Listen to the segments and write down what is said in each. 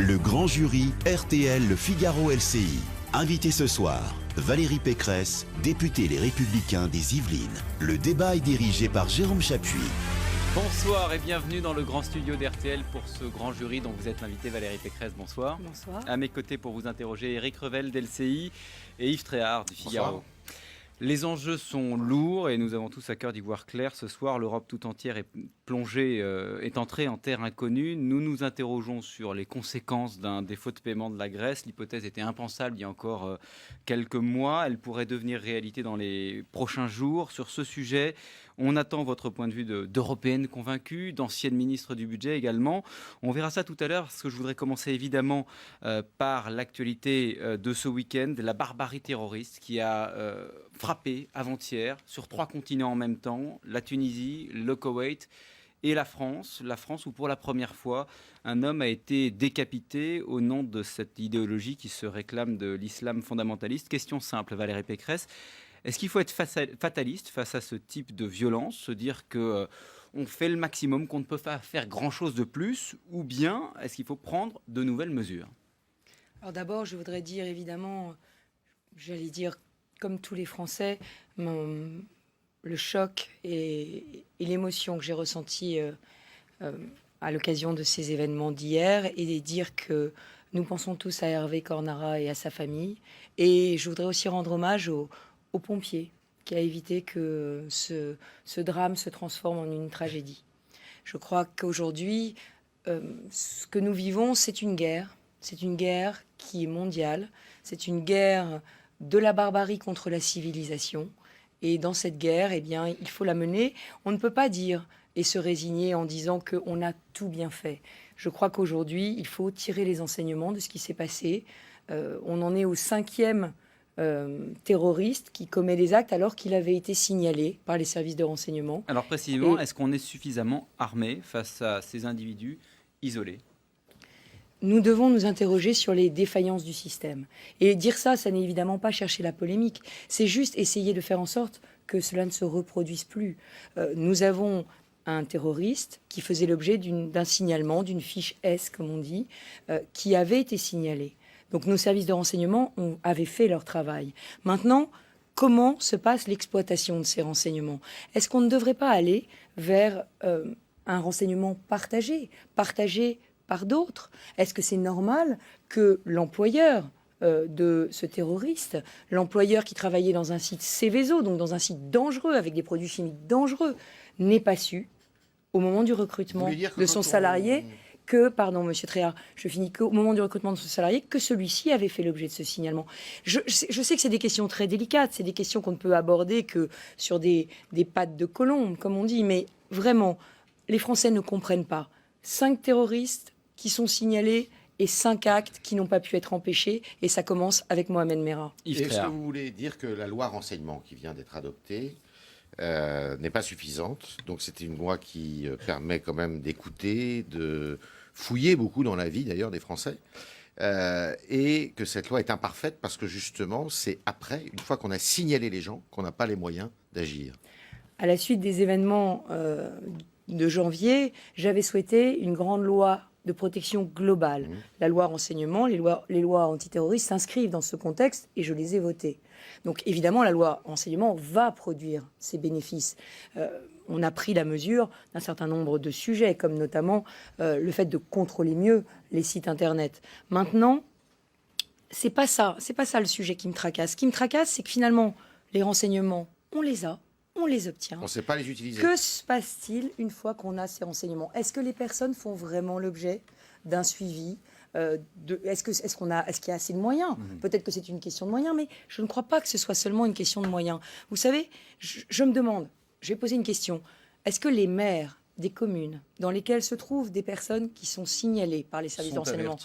Le grand jury RTL Le Figaro LCI. Invité ce soir, Valérie Pécresse, députée Les Républicains des Yvelines. Le débat est dirigé par Jérôme Chapuis. Bonsoir et bienvenue dans le grand studio d'RTL pour ce grand jury dont vous êtes l'invité Valérie Pécresse. Bonsoir. Bonsoir. À mes côtés pour vous interroger Éric Revel d'LCI et Yves Tréhard du Figaro. Bonsoir. Les enjeux sont lourds et nous avons tous à cœur d'y voir clair. Ce soir, l'Europe tout entière est entrée en terre inconnue. Nous nous interrogeons sur les conséquences d'un défaut de paiement de la Grèce. L'hypothèse était impensable il y a encore quelques mois. Elle pourrait devenir réalité dans les prochains jours. Sur ce sujet, on attend votre point de vue d'Européenne convaincue, d'ancienne ministre du budget également. On verra ça tout à l'heure, parce que je voudrais commencer évidemment par l'actualité de ce week-end, la barbarie terroriste qui a frappé avant-hier sur 3 continents en même temps, la Tunisie, le Koweït et la France. La France où pour la première fois, un homme a été décapité au nom de cette idéologie qui se réclame de l'islam fondamentaliste. Question simple, Valérie Pécresse. Est-ce qu'il faut être fataliste face à ce type de violence, se dire que on fait le maximum, qu'on ne peut pas faire grand-chose de plus, ou bien est-ce qu'il faut prendre de nouvelles mesures? Alors d'abord, je voudrais dire évidemment, j'allais dire comme tous les Français, le choc et l'émotion que j'ai ressentie à l'occasion de ces événements d'hier, et dire que nous pensons tous à Hervé Cornara et à sa famille. Et je voudrais aussi rendre hommage aux pompiers qui a évité que ce drame se transforme en une tragédie. Je crois qu'aujourd'hui, ce que nous vivons, c'est une guerre. C'est une guerre qui est mondiale. C'est une guerre de la barbarie contre la civilisation. Et dans cette guerre, eh bien, il faut la mener. On ne peut pas dire et se résigner en disant qu'on a tout bien fait. Je crois qu'aujourd'hui, il faut tirer les enseignements de ce qui s'est passé. On en est au 5e terroriste qui commet des actes alors qu'il avait été signalé par les services de renseignement. Alors précisément, est-ce qu'on est suffisamment armé face à ces individus isolés? Nous devons nous interroger sur les défaillances du système. Et dire ça, ça n'est évidemment pas chercher la polémique. C'est juste essayer de faire en sorte que cela ne se reproduise plus. Nous avons un terroriste qui faisait l'objet d'un signalement, d'une fiche S, comme on dit, qui avait été signalé. Donc nos services de renseignement avaient fait leur travail. Maintenant, comment se passe l'exploitation de ces renseignements? Est-ce qu'on ne devrait pas aller vers un renseignement partagé par d'autres? Est-ce que c'est normal que l'employeur de ce terroriste, l'employeur qui travaillait dans un site Seveso, donc dans un site dangereux avec des produits chimiques dangereux, n'ait pas su, au moment du recrutement de son salarié, Monsieur Tréhard, je finis qu'au moment du recrutement de ce salarié, que celui-ci avait fait l'objet de ce signalement. Je sais que c'est des questions très délicates, c'est des questions qu'on ne peut aborder que sur des pattes de colombe, comme on dit, mais vraiment, les Français ne comprennent pas. 5 terroristes qui sont signalés et 5 actes qui n'ont pas pu être empêchés, et ça commence avec Mohamed Merah. Est-ce que vous voulez dire que la loi renseignement qui vient d'être adoptée n'est pas suffisante? Donc c'était une loi qui permet quand même d'écouter, de fouiller beaucoup dans la vie d'ailleurs des Français, et que cette loi est imparfaite parce que justement c'est après, une fois qu'on a signalé les gens, qu'on n'a pas les moyens d'agir. À la suite des événements de janvier, j'avais souhaité une grande loi de protection globale. La loi renseignement, les lois antiterroristes s'inscrivent dans ce contexte et je les ai votées. Donc évidemment, la loi renseignement va produire ses bénéfices. On a pris la mesure d'un certain nombre de sujets, comme notamment le fait de contrôler mieux les sites Internet. Maintenant, c'est pas ça le sujet qui me tracasse. Ce qui me tracasse, c'est que finalement, les renseignements, on les a. On les obtient. On ne sait pas les utiliser. Que se passe-t-il une fois qu'on a ces renseignements? Est-ce que les personnes font vraiment l'objet d'un suivi? Est-ce qu'il y a assez de moyens? Peut-être que c'est une question de moyens, mais je ne crois pas que ce soit seulement une question de moyens. Vous savez, je me demande, je vais poser une question. Est-ce que les maires des communes dans lesquelles se trouvent des personnes qui sont signalées par les services de renseignement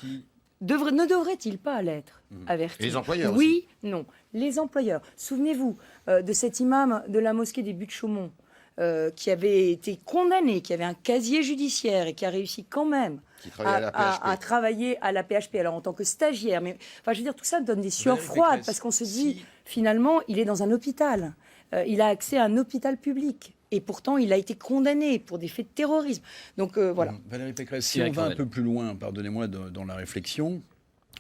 ne devraient-ils pas l'être avertis? Les employeurs Oui, non. Les employeurs. Souvenez-vous de cet imam de la mosquée des Buttes-Chaumont qui avait été condamné, qui avait un casier judiciaire et qui a réussi quand même à travailler à la PHP, alors en tant que stagiaire. Mais enfin, je veux dire, tout ça donne des sueurs froides parce qu'on se dit, finalement, il est dans un hôpital. Il a accès à un hôpital public. Et pourtant, il a été condamné pour des faits de terrorisme. Donc voilà. Valérie Pécresse, si on va un peu plus loin, pardonnez-moi, dans la réflexion,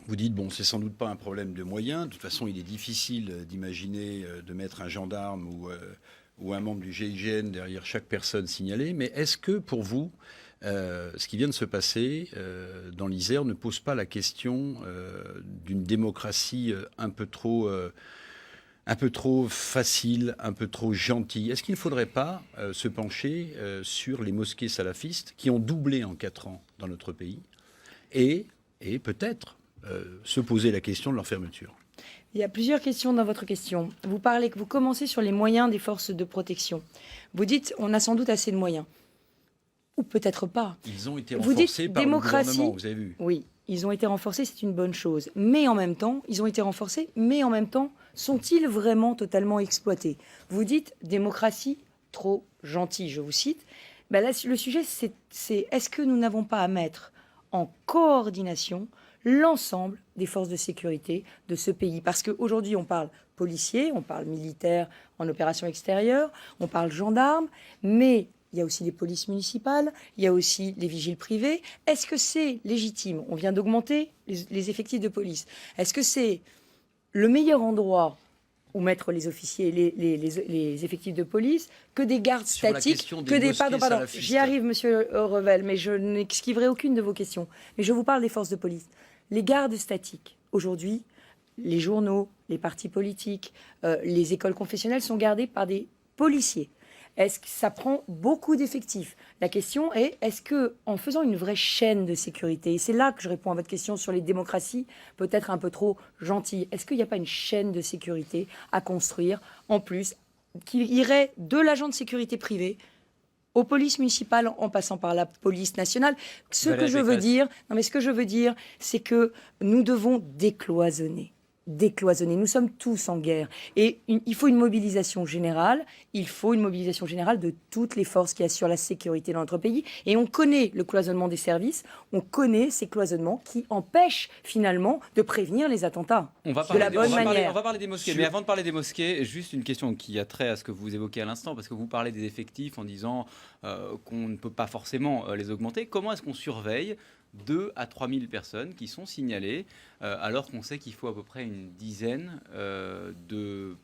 vous dites, bon, c'est sans doute pas un problème de moyens. De toute façon, il est difficile d'imaginer de mettre un gendarme ou un membre du GIGN derrière chaque personne signalée. Mais est-ce que, pour vous, ce qui vient de se passer dans l'Isère ne pose pas la question d'une démocratie un peu trop facile, un peu trop gentille? Est-ce qu'il ne faudrait pas se pencher sur les mosquées salafistes qui ont doublé en 4 ans dans notre pays et peut-être se poser la question de leur fermeture? Il y a plusieurs questions dans votre question. Vous commencez sur les moyens des forces de protection. Vous dites, on a sans doute assez de moyens. Ou peut-être pas. Ils ont été Vous dites renforcés par démocratie, le gouvernement, vous avez vu. Oui, ils ont été renforcés, c'est une bonne chose. Mais en même temps, ils ont été renforcés, mais en même temps, sont-ils vraiment totalement exploités? Vous dites démocratie trop gentille, je vous cite. Ben là, le sujet, c'est est-ce que nous n'avons pas à mettre en coordination l'ensemble des forces de sécurité de ce pays? Parce qu'aujourd'hui, on parle policiers, on parle militaires en opération extérieure, on parle gendarmes, mais il y a aussi les polices municipales, il y a aussi les vigiles privés. Est-ce que c'est légitime? On vient d'augmenter les effectifs de police. Est-ce que c'est le meilleur endroit où mettre les officiers, les effectifs de police, que des gardes statiques, que des... Pardon, j'y arrive, monsieur Revel, mais je n'esquiverai aucune de vos questions. Mais je vous parle des forces de police. Les gardes statiques, aujourd'hui, les journaux, les partis politiques, les écoles confessionnelles sont gardées par des policiers. Est-ce que ça prend beaucoup d'effectifs? La question est, est-ce qu'en faisant une vraie chaîne de sécurité, et c'est là que je réponds à votre question sur les démocraties, peut-être un peu trop gentilles, est-ce qu'il n'y a pas une chaîne de sécurité à construire, en plus, qui irait de l'agent de sécurité privé aux polices municipales en passant par la police nationale? Ce que je veux dire, c'est que nous devons décloisonner. Nous sommes tous en guerre. Et il faut une mobilisation générale. Il faut une mobilisation générale de toutes les forces qui assurent la sécurité dans notre pays. Et on connaît le cloisonnement des services. On connaît ces cloisonnements qui empêchent finalement de prévenir les attentats On va parler des mosquées. Mais avant de parler des mosquées, juste une question qui a trait à ce que vous évoquez à l'instant, parce que vous parlez des effectifs en disant qu'on ne peut pas forcément les augmenter. Comment est-ce qu'on surveille 2 à 3 000 personnes qui sont signalées, alors qu'on sait qu'il faut à peu près une dizaine de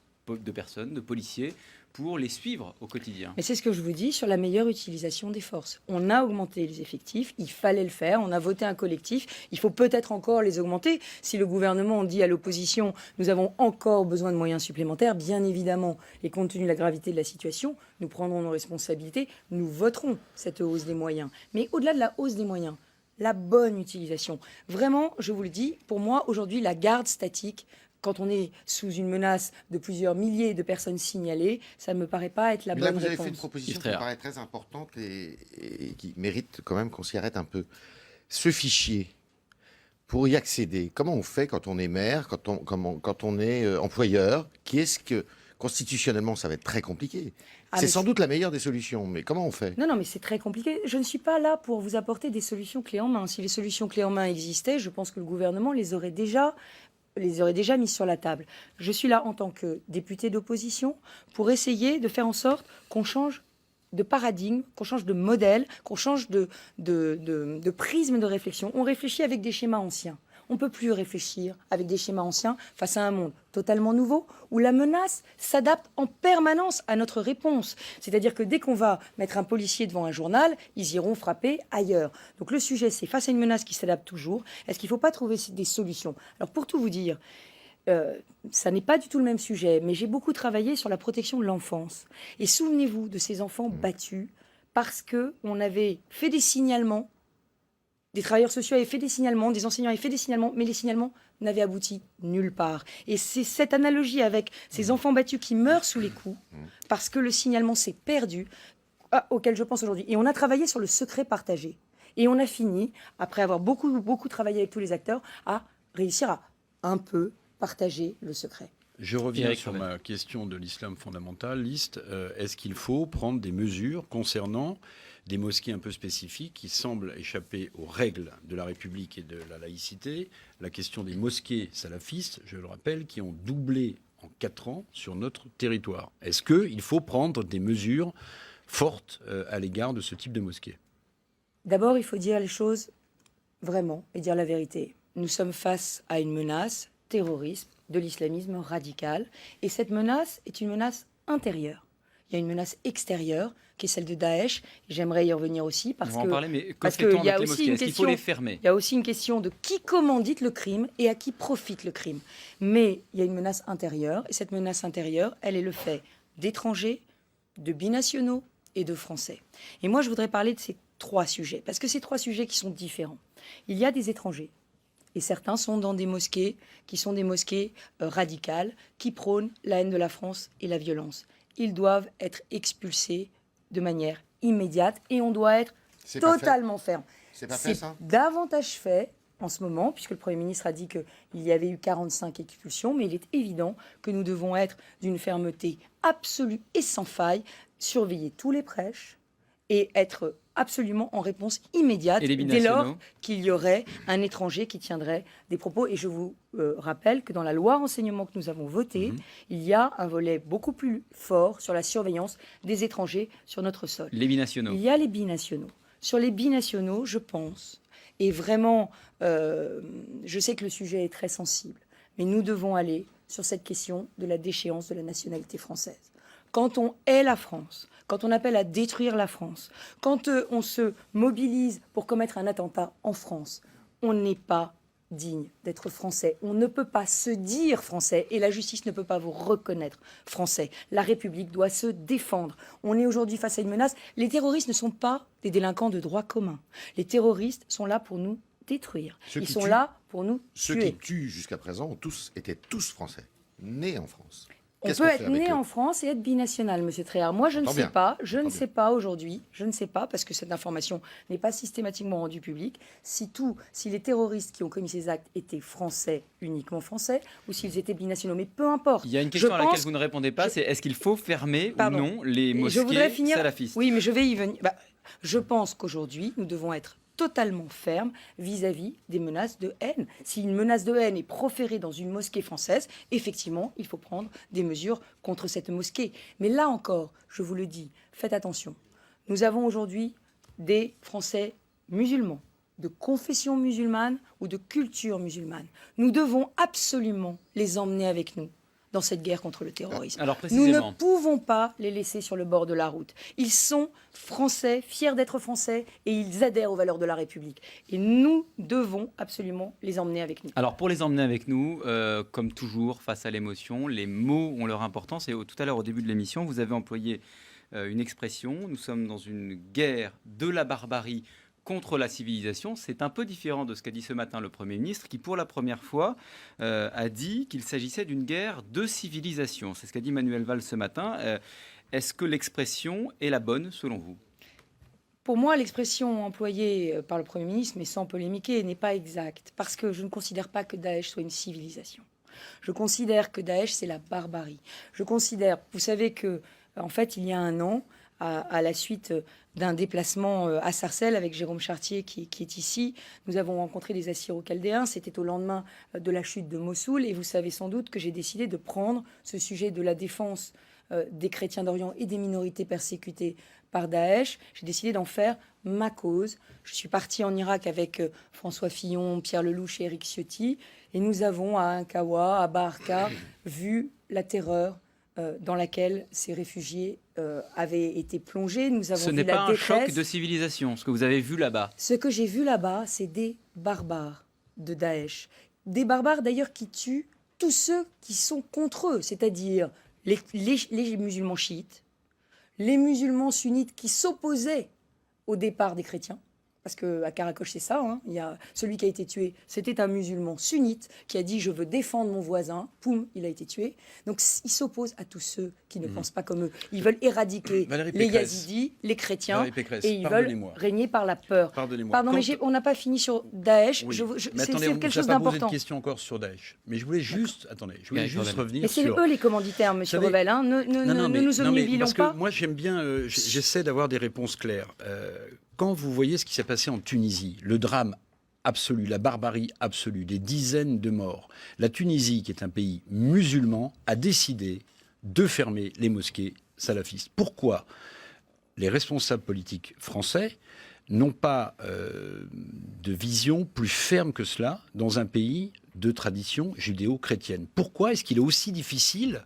personnes, de policiers, pour les suivre au quotidien? Mais c'est ce que je vous dis sur la meilleure utilisation des forces. On a augmenté les effectifs, il fallait le faire, on a voté un collectif, il faut peut-être encore les augmenter. Si le gouvernement dit à l'opposition, nous avons encore besoin de moyens supplémentaires, bien évidemment, et compte tenu de la gravité de la situation, nous prendrons nos responsabilités, nous voterons cette hausse des moyens. Mais au-delà de la hausse des moyens, la bonne utilisation. Vraiment, je vous le dis, pour moi, aujourd'hui, la garde statique, quand on est sous une menace de plusieurs milliers de personnes signalées, ça ne me paraît pas être la bonne réponse. Vous avez fait une proposition qui me paraît très importante et qui mérite quand même qu'on s'y arrête un peu. Ce fichier, pour y accéder, comment on fait quand on est maire, quand on est employeur? Constitutionnellement, ça va être très compliqué. C'est sans doute la meilleure des solutions, mais comment on fait? Non, mais c'est très compliqué. Je ne suis pas là pour vous apporter des solutions clés en main. Si les solutions clés en main existaient, je pense que le gouvernement les aurait déjà mises sur la table. Je suis là en tant que député d'opposition pour essayer de faire en sorte qu'on change de paradigme, qu'on change de modèle, qu'on change de prisme de réflexion. On réfléchit avec des schémas anciens. On ne peut plus réfléchir avec des schémas anciens face à un monde totalement nouveau où la menace s'adapte en permanence à notre réponse. C'est-à-dire que dès qu'on va mettre un policier devant un journal, ils iront frapper ailleurs. Donc le sujet, c'est face à une menace qui s'adapte toujours, est-ce qu'il ne faut pas trouver des solutions? Alors pour tout vous dire, ça n'est pas du tout le même sujet, mais j'ai beaucoup travaillé sur la protection de l'enfance. Et souvenez-vous de ces enfants battus parce qu'on avait fait des signalements. Des travailleurs sociaux avaient fait des signalements, des enseignants avaient fait des signalements, mais les signalements n'avaient abouti nulle part. Et c'est cette analogie avec ces enfants battus qui meurent sous les coups, parce que le signalement s'est perdu, auquel je pense aujourd'hui. Et on a travaillé sur le secret partagé. Et on a fini, après avoir beaucoup travaillé avec tous les acteurs, à réussir à un peu partager le secret. Je reviens sur ma question de l'islam fondamentaliste. Est-ce qu'il faut prendre des mesures concernant des mosquées un peu spécifiques qui semblent échapper aux règles de la République et de la laïcité? La question des mosquées salafistes, je le rappelle, qui ont doublé en 4 ans sur notre territoire. Est-ce qu'il faut prendre des mesures forte à l'égard de ce type de mosquée? D'abord, il faut dire les choses vraiment et dire la vérité. Nous sommes face à une menace terroriste de l'islamisme radical. Et cette menace est une menace intérieure. Il y a une menace extérieure qui est celle de Daesh. J'aimerais y revenir aussi parce On va en parler, mais que parce fait-on qu'il y a avec les aussi mosquées? une Est-ce qu'il faut question, les fermer? il y a aussi une question de qui commandite le crime et à qui profite le crime. Mais il y a une menace intérieure et cette menace intérieure, elle est le fait d'étrangers, de binationaux et de Français. Et moi, je voudrais parler de ces 3 sujets parce que ces 3 sujets qui sont différents. Il y a des étrangers. Et certains sont dans des mosquées qui sont des mosquées radicales, qui prônent la haine de la France et la violence. Ils doivent être expulsés de manière immédiate et on doit être totalement ferme. C'est pas fait, ça ? Davantage fait en ce moment, puisque le Premier ministre a dit qu'il y avait eu 45 expulsions, mais il est évident que nous devons être d'une fermeté absolue et sans faille, surveiller tous les prêches et être absolument en réponse immédiate dès lors qu'il y aurait un étranger qui tiendrait des propos. Et je vous rappelle que dans la loi renseignement que nous avons votée, il y a un volet beaucoup plus fort sur la surveillance des étrangers sur notre sol. Les binationaux. Il y a les binationaux. Sur les binationaux, je pense, et vraiment, je sais que le sujet est très sensible, mais nous devons aller sur cette question de la déchéance de la nationalité française. Quand on hait la France, quand on appelle à détruire la France, quand on se mobilise pour commettre un attentat en France, on n'est pas digne d'être français. On ne peut pas se dire français et la justice ne peut pas vous reconnaître français. La République doit se défendre. On est aujourd'hui face à une menace. Les terroristes ne sont pas des délinquants de droit commun. Les terroristes sont là pour nous détruire. Ils sont là pour nous tuer. Ceux qui tuent jusqu'à présent étaient tous français, nés en France. On peut être né en France et être binational, Monsieur Tréhard. Moi, je ne sais pas. Je ne sais pas aujourd'hui. Je ne sais pas parce que cette information n'est pas systématiquement rendue publique. Si les terroristes qui ont commis ces actes étaient français, uniquement français, ou s'ils étaient binationaux, mais peu importe. Il y a une question à laquelle vous ne répondez pas, c'est est-ce qu'il faut fermer ou non les mosquées salafistes? Oui, mais je vais y venir. Je pense qu'aujourd'hui, nous devons être totalement ferme vis-à-vis des menaces de haine. Si une menace de haine est proférée dans une mosquée française, effectivement, il faut prendre des mesures contre cette mosquée. Mais là encore, je vous le dis, faites attention. Nous avons aujourd'hui des Français musulmans, de confession musulmane ou de culture musulmane. Nous devons absolument les emmener avec nous dans cette guerre contre le terrorisme. Alors, nous ne pouvons pas les laisser sur le bord de la route. Ils sont français, fiers d'être français, et ils adhèrent aux valeurs de la République. Et nous devons absolument les emmener avec nous. Alors, pour les emmener avec nous, comme toujours, face à l'émotion, les mots ont leur importance. Et tout à l'heure, au début de l'émission, vous avez employé une expression. Nous sommes dans une guerre de la barbarie contre la civilisation. C'est un peu différent de ce qu'a dit ce matin le Premier ministre, qui pour la première fois a dit qu'il s'agissait d'une guerre de civilisation. C'est ce qu'a dit Manuel Valls ce matin. Est-ce que l'expression est la bonne selon vous? Pour moi, l'expression employée par le Premier ministre, mais sans polémiquer, n'est pas exacte, parce que je ne considère pas que Daesh soit une civilisation. Je considère que Daesh, c'est la barbarie. Je considère, vous savez que, en fait, il y a un an, à la suite d'un déplacement à Sarcelles avec Jérôme Chartier qui est ici. Nous avons rencontré des Assyro-Chaldéens. C'était au lendemain de la chute de Mossoul. Et vous savez sans doute que j'ai décidé de prendre ce sujet de la défense des chrétiens d'Orient et des minorités persécutées par Daesh. J'ai décidé d'en faire ma cause. Je suis partie en Irak avec François Fillon, Pierre Lelouch et Éric Ciotti. Et nous avons à Inkawa, à Baraka, vu la terreur dans laquelle ces réfugiés avaient été plongés. Nous avons vu la détresse. Ce n'est pas un choc de civilisation, ce que vous avez vu là-bas. Ce que j'ai vu là-bas, c'est des barbares de Daesh. Des barbares d'ailleurs qui tuent tous ceux qui sont contre eux, c'est-à-dire les musulmans chiites, les musulmans sunnites qui s'opposaient au départ des chrétiens. Parce qu'à Karakoche, c'est ça. Il y a celui qui a été tué, c'était un musulman sunnite qui a dit « je veux défendre mon voisin ». Poum, il a été tué. Donc, ils s'opposent à tous ceux qui ne pensent pas comme eux. Ils veulent éradiquer les yazidis, les chrétiens, et ils veulent régner par la peur. Pardon, mais on n'a pas fini sur Daesh. Oui. C'est quelque chose d'important. Je n'ai pas posé de question encore sur Daesh. Mais je voulais juste, revenir mais c'est eux les commanditaires, monsieur Revel. Ne nous omnubilons pas. Moi, j'aime bien, j'essaie d'avoir des réponses claires. Quand vous voyez ce qui s'est passé en Tunisie, le drame absolu, la barbarie absolue, des dizaines de morts, la Tunisie, qui est un pays musulman, a décidé de fermer les mosquées salafistes. Pourquoi ? les responsables politiques français n'ont pas de vision plus ferme que cela dans un pays de tradition judéo-chrétienne. Pourquoi est-ce qu'il est aussi difficile,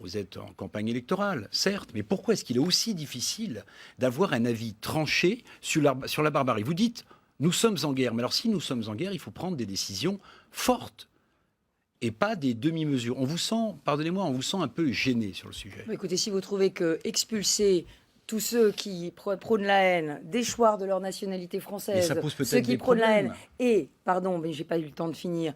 vous êtes en campagne électorale, certes, mais pourquoi est-ce qu'il est aussi difficile d'avoir un avis tranché sur la barbarie? Vous dites, nous sommes en guerre, mais alors si nous sommes en guerre, il faut prendre des décisions fortes et pas des demi-mesures. On vous sent, pardonnez-moi, on vous sent un peu gêné sur le sujet. Écoutez, si vous trouvez que expulser tous ceux qui prônent la haine, déchoir de leur nationalité française, ceux qui prônent la haine, et, pardon, mais j'ai pas eu le temps de finir,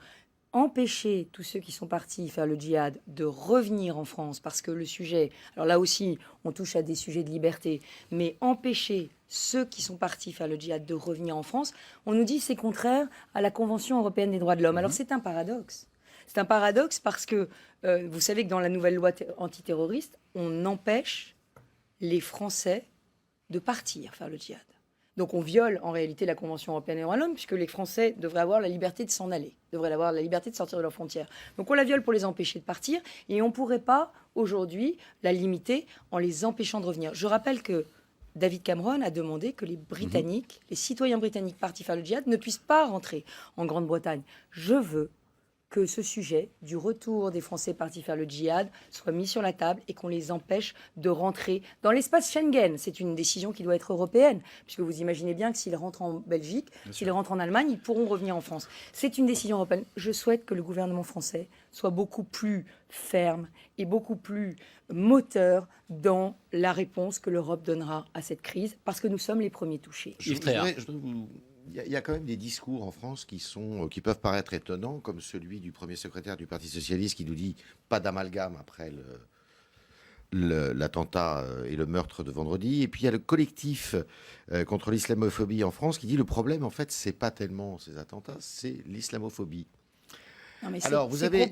empêcher tous ceux qui sont partis faire le djihad de revenir en France, parce que le sujet, alors là aussi, on touche à des sujets de liberté, mais empêcher ceux qui sont partis faire le djihad de revenir en France, on nous dit que c'est contraire à la Convention européenne des droits de l'homme. Alors c'est un paradoxe. C'est un paradoxe parce que vous savez que dans la nouvelle loi antiterroriste, on empêche les Français de partir faire le djihad. Donc on viole en réalité la Convention européenne des droits de l'homme, puisque les Français devraient avoir la liberté de s'en aller, devraient avoir la liberté de sortir de leurs frontières. Donc on la viole pour les empêcher de partir, et on ne pourrait pas aujourd'hui la limiter en les empêchant de revenir. Je rappelle que David Cameron a demandé que les Britanniques, les citoyens britanniques partis faire le djihad, ne puissent pas rentrer en Grande-Bretagne. Je veux que ce sujet du retour des Français partis faire le djihad soit mis sur la table et qu'on les empêche de rentrer dans l'espace Schengen. C'est une décision qui doit être européenne, puisque vous imaginez bien que s'ils rentrent en Belgique, s'ils rentrent en Allemagne, ils pourront revenir en France. C'est une décision européenne. Je souhaite que le gouvernement français soit beaucoup plus ferme et beaucoup plus moteur dans la réponse que l'Europe donnera à cette crise, parce que nous sommes les premiers touchés. Il y a quand même des discours en France qui peuvent paraître étonnants, comme celui du premier secrétaire du Parti socialiste qui nous dit pas d'amalgame après l'attentat et le meurtre de vendredi. Et puis il y a le collectif contre l'islamophobie en France qui dit le problème en fait c'est pas tellement ces attentats, c'est l'islamophobie. Non, mais alors vous avez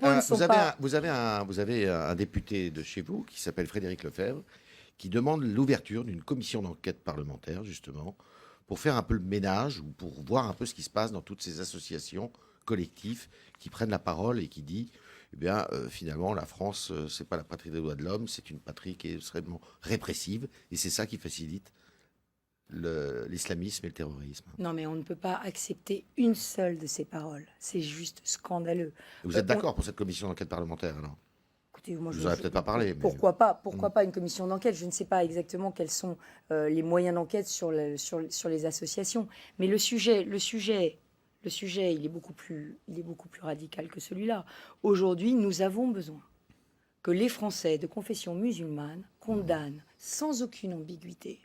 un député de chez vous qui s'appelle Frédéric Lefebvre qui demande l'ouverture d'une commission d'enquête parlementaire justement pour faire un peu le ménage ou pour voir un peu ce qui se passe dans toutes ces associations collectives qui prennent la parole et qui disent finalement la France c'est pas la patrie des droits de l'homme, c'est une patrie qui est extrêmement répressive et c'est ça qui facilite l'islamisme et le terrorisme. Non, mais on ne peut pas accepter une seule de ces paroles. C'est juste scandaleux. Vous êtes d'accord pour cette commission d'enquête parlementaire, alors? Écoutez, moi, je vous aurais peut-être pas parlé. Mais... Pourquoi pas une commission d'enquête? Je ne sais pas exactement quels sont les moyens d'enquête sur les associations. Mais le sujet, il est beaucoup plus radical que celui-là. Aujourd'hui, nous avons besoin que les Français de confession musulmane condamnent sans aucune ambiguïté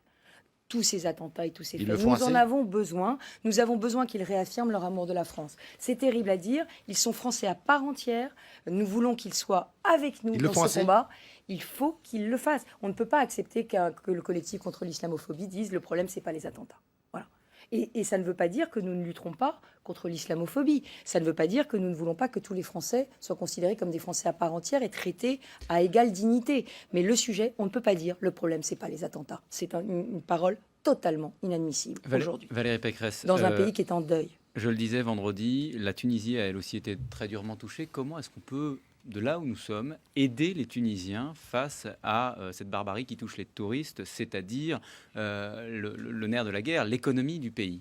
tous ces attentats et tous ces faits. Nous en avons besoin. Nous avons besoin qu'ils réaffirment leur amour de la France. C'est terrible à dire. Ils sont Français à part entière. Nous voulons qu'ils soient avec nous dans ce combat. Il faut qu'ils le fassent. On ne peut pas accepter que le collectif contre l'islamophobie dise le problème, c'est pas les attentats. Voilà. Et ça ne veut pas dire que nous ne lutterons pas contre l'islamophobie. Ça ne veut pas dire que nous ne voulons pas que tous les Français soient considérés comme des Français à part entière et traités à égale dignité. Mais le sujet, on ne peut pas dire le problème, c'est pas les attentats. C'est une parole totalement inadmissible aujourd'hui. Valérie Pécresse. Dans un pays qui est en deuil. Je le disais vendredi, la Tunisie a elle aussi été très durement touchée. Comment est-ce qu'on peut, de là où nous sommes, aider les Tunisiens face à cette barbarie qui touche les touristes, c'est-à-dire le nerf de la guerre, l'économie du pays?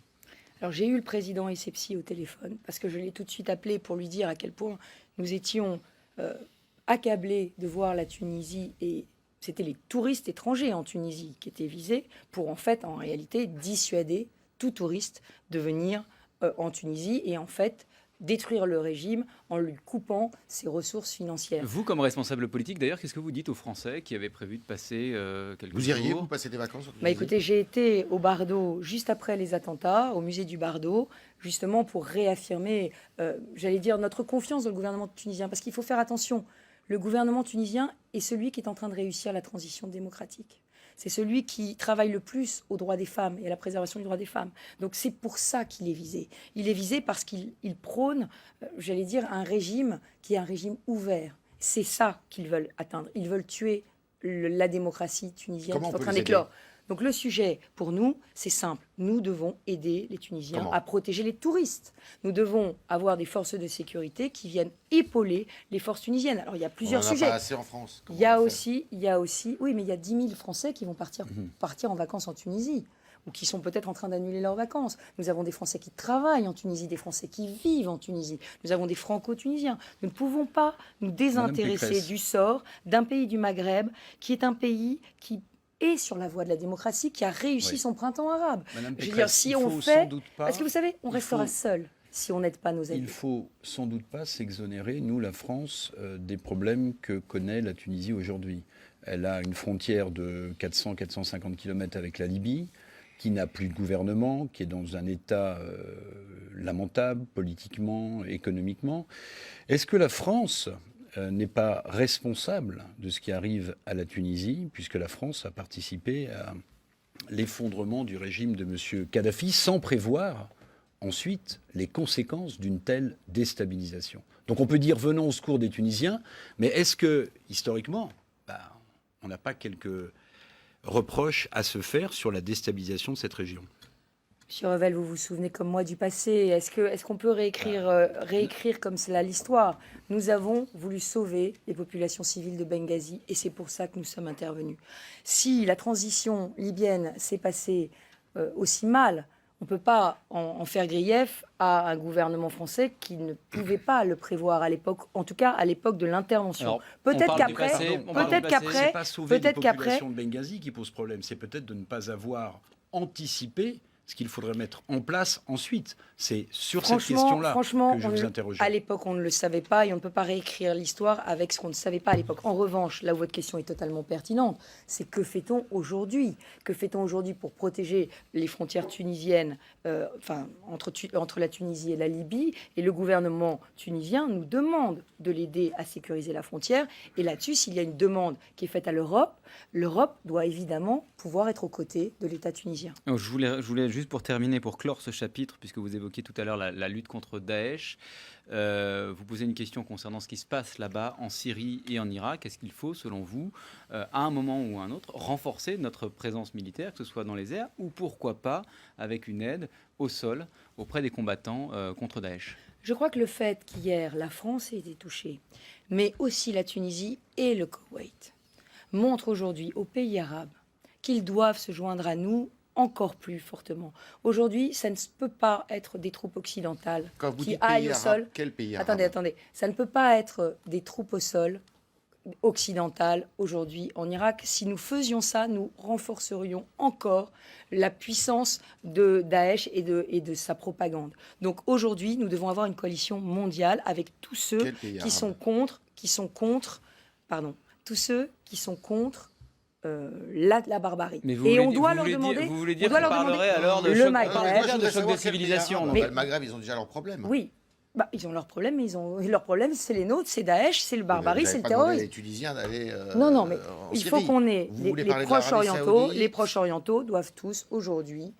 Alors j'ai eu le président Essebsi au téléphone parce que je l'ai tout de suite appelé pour lui dire à quel point nous étions accablés de voir la Tunisie, et c'était les touristes étrangers en Tunisie qui étaient visés pour en réalité dissuader tout touriste de venir en Tunisie et en fait détruire le régime en lui coupant ses ressources financières. Vous, comme responsable politique, d'ailleurs, qu'est-ce que vous dites aux Français qui avaient prévu de passer quelques jours? Vous iriez, vous passer des vacances en Tunisie? Écoutez, j'ai été au Bardo juste après les attentats, au musée du Bardo, justement pour réaffirmer, j'allais dire, notre confiance dans le gouvernement tunisien. Parce qu'il faut faire attention, le gouvernement tunisien est celui qui est en train de réussir la transition démocratique. C'est celui qui travaille le plus aux droits des femmes et à la préservation des droits des femmes. Donc c'est pour ça qu'il est visé. Il est visé parce qu'il prône, j'allais dire, un régime qui est un régime ouvert. C'est ça qu'ils veulent atteindre. Ils veulent tuer la démocratie tunisienne qui est en train d'éclore. Donc le sujet, pour nous, c'est simple. Nous devons aider les Tunisiens Comment ? à protéger les touristes. Nous devons avoir des forces de sécurité qui viennent épauler les forces tunisiennes. Alors il y a plusieurs On en a sujets. pas assez en France. Il y a aussi, oui, mais il y a 10 000 Français qui vont partir en vacances en Tunisie ou qui sont peut-être en train d'annuler leurs vacances. Nous avons des Français qui travaillent en Tunisie, des Français qui vivent en Tunisie. Nous avons des Franco-Tunisiens. Nous ne pouvons pas nous désintéresser du sort d'un pays du Maghreb qui est un pays qui est sur la voie de la démocratie, qui a réussi son printemps arabe. Madame Je veux Pécresse, dire, si il on faut fait... sans doute pas- Parce que vous savez, on il restera faut- seul si on n'aide pas nos alliés. Il faut sans doute pas s'exonérer, nous, la France, des problèmes que connaît la Tunisie aujourd'hui. Elle a une frontière de 400-450 km avec la Libye, qui n'a plus de gouvernement, qui est dans un état lamentable, politiquement, économiquement. Est-ce que la France n'est pas responsable de ce qui arrive à la Tunisie, puisque la France a participé à l'effondrement du régime de M. Kadhafi, sans prévoir ensuite les conséquences d'une telle déstabilisation? Donc on peut dire venons au secours des Tunisiens, mais est-ce que, historiquement, on n'a pas quelques reproches à se faire sur la déstabilisation de cette région? Monsieur Revel, vous vous souvenez comme moi du passé. Est-ce qu'on peut réécrire comme cela l'histoire? Nous avons voulu sauver les populations civiles de Benghazi et c'est pour ça que nous sommes intervenus. Si la transition libyenne s'est passée aussi mal, on ne peut pas en faire grief à un gouvernement français qui ne pouvait pas le prévoir à l'époque, en tout cas à l'époque de l'intervention. Alors, Peut-être qu'après, C'est pas sauver les populations de Benghazi qui pose problème, c'est peut-être de ne pas avoir anticipé ce qu'il faudrait mettre en place ensuite. C'est sur cette question-là que je vous interroge. À l'époque, on ne le savait pas et on ne peut pas réécrire l'histoire avec ce qu'on ne savait pas à l'époque. En revanche, là où votre question est totalement pertinente, c'est que fait-on aujourd'hui? Que fait-on aujourd'hui pour protéger les frontières tunisiennes, entre la Tunisie et la Libye? Et le gouvernement tunisien nous demande de l'aider à sécuriser la frontière. Et là-dessus, s'il y a une demande qui est faite à l'Europe, l'Europe doit évidemment pouvoir être aux côtés de l'État tunisien. Je voulais juste pour terminer, pour clore ce chapitre, puisque vous évoquiez tout à l'heure la lutte contre Daesh, vous posez une question concernant ce qui se passe là-bas en Syrie et en Irak. Est-ce qu'il faut, selon vous, à un moment ou à un autre, renforcer notre présence militaire, que ce soit dans les airs ou pourquoi pas avec une aide au sol auprès des combattants contre Daesh? Je crois que le fait qu'hier la France ait été touchée, mais aussi la Tunisie et le Koweït, montre aujourd'hui aux pays arabes qu'ils doivent se joindre à nous encore plus fortement. Aujourd'hui, ça ne peut pas être des troupes occidentales Quand vous qui dites aillent pays au arabe, sol. quel pays arabe? Attendez. Ça ne peut pas être des troupes au sol occidentales aujourd'hui en Irak. Si nous faisions ça, nous renforcerions encore la puissance de Daesh et de sa propagande. Donc aujourd'hui, nous devons avoir une coalition mondiale avec tous ceux qui sont contre, tous ceux qui sont contre la barbarie. Et on doit leur demander... Vous voulez dire qu'on parlerait alors de choc de civilisation? Le Maghreb, ils ont déjà leurs problèmes. Oui. Ils ont leurs problèmes, mais leurs problèmes, c'est les nôtres, c'est Daesh, c'est le barbarie, c'est le terrorisme. Les Tunisiens d'aller non, mais en il Syrie. faut qu'on ait les Proches-Orientaux. Saoudite, les Proches-Orientaux doivent tous aujourd'hui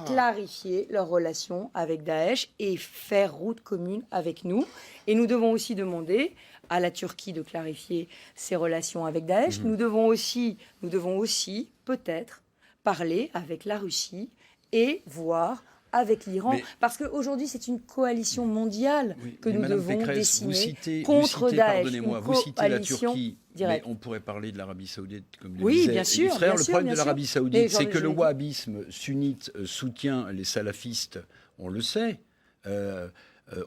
clarifier leurs relations avec Daesh et faire route commune avec nous. Et nous devons aussi demander à la Turquie de clarifier ses relations avec Daesh. Nous devons aussi peut-être parler avec la Russie et voir avec l'Iran, parce qu'aujourd'hui, c'est une coalition mondiale que nous devons dessiner contre Daesh. Pardonnez-moi, vous citez la Turquie, mais on pourrait parler de l'Arabie Saoudite, comme le disait bien sûr, Israël. bien Le problème sûr, de l'Arabie Saoudite, c'est que le wahhabisme sunnite soutient les salafistes, on le sait.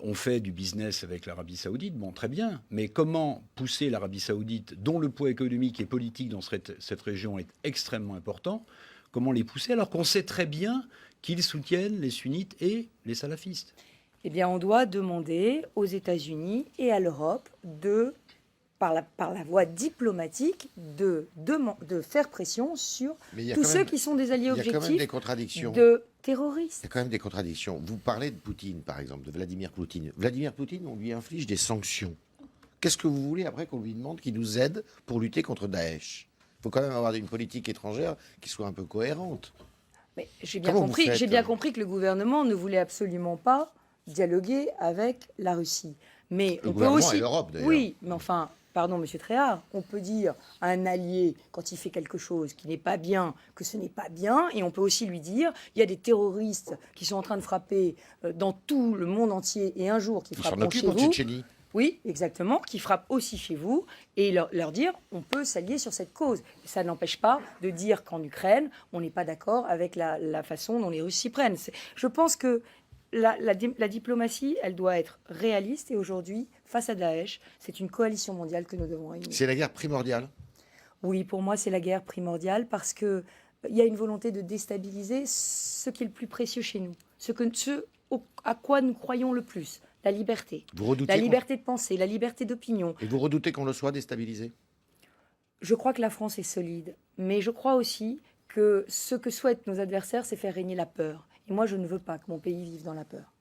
On fait du business avec l'Arabie Saoudite, bon, très bien. Mais comment pousser l'Arabie Saoudite, dont le poids économique et politique dans cette région est extrêmement important, comment les pousser alors qu'on sait très bien qu'ils soutiennent les sunnites et les salafistes? Eh bien, on doit demander aux États-Unis et à l'Europe par la voie diplomatique, de faire pression sur tous ceux qui sont des alliés objectifs de terroristes. Il y a quand même des contradictions. Vous parlez de Poutine, par exemple, de Vladimir Poutine. Vladimir Poutine, on lui inflige des sanctions. Qu'est-ce que vous voulez après qu'on lui demande qu'il nous aide pour lutter contre Daesh? Il faut quand même avoir une politique étrangère qui soit un peu cohérente. Mais j'ai bien compris que le gouvernement ne voulait absolument pas dialoguer avec la Russie. Mais Le on peut gouvernement aussi... et l'Europe, d'ailleurs. Oui, mais enfin, pardon, Monsieur Tréhard, on peut dire à un allié, quand il fait quelque chose qui n'est pas bien, que ce n'est pas bien, et on peut aussi lui dire, il y a des terroristes qui sont en train de frapper dans tout le monde entier, et un jour qui frapperont chez vous. Oui, exactement, qui frappent aussi chez vous, et leur dire, on peut s'allier sur cette cause. Et ça n'empêche pas de dire qu'en Ukraine, on n'est pas d'accord avec la façon dont les Russes s'y prennent. Je pense que la diplomatie, elle doit être réaliste, et aujourd'hui, face à Daesh, c'est une coalition mondiale que nous devons réunir. C'est la guerre primordiale? Oui, pour moi, c'est la guerre primordiale, parce qu'il y a une volonté de déstabiliser ce qui est le plus précieux chez nous, ce à quoi nous croyons le plus. La liberté. La liberté de penser, la liberté d'opinion. Et vous redoutez qu'on le soit déstabilisé? Je crois que la France est solide. Mais je crois aussi que ce que souhaitent nos adversaires, c'est faire régner la peur. Et moi, je ne veux pas que mon pays vive dans la peur.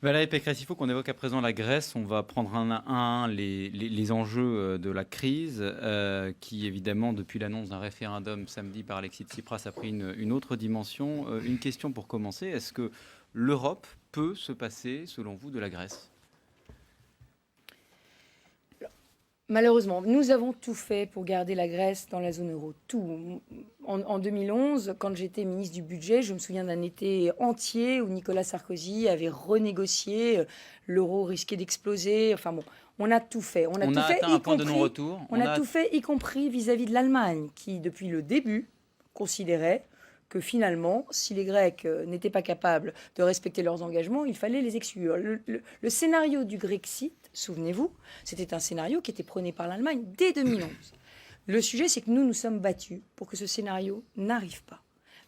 Valérie Pécresse, il faut qu'on évoque à présent la Grèce. On va prendre un à un les enjeux de la crise, qui évidemment, depuis l'annonce d'un référendum samedi par Alexis Tsipras, a pris une autre dimension. Une question pour commencer. Est-ce que l'Europe peut se passer, selon vous, de la Grèce? Malheureusement, nous avons tout fait pour garder la Grèce dans la zone euro. Tout. En 2011, quand j'étais ministre du Budget, je me souviens d'un été entier où Nicolas Sarkozy avait renégocié, l'euro risquait d'exploser. Enfin bon, on a tout fait. On a atteint un point de non-retour. On a tout fait, y compris vis-à-vis de l'Allemagne, qui, depuis le début, considérait que finalement, si les Grecs n'étaient pas capables de respecter leurs engagements, il fallait les exclure. Le scénario du Grexit, souvenez-vous, c'était un scénario qui était prôné par l'Allemagne dès 2011. Le sujet, c'est que nous nous sommes battus pour que ce scénario n'arrive pas.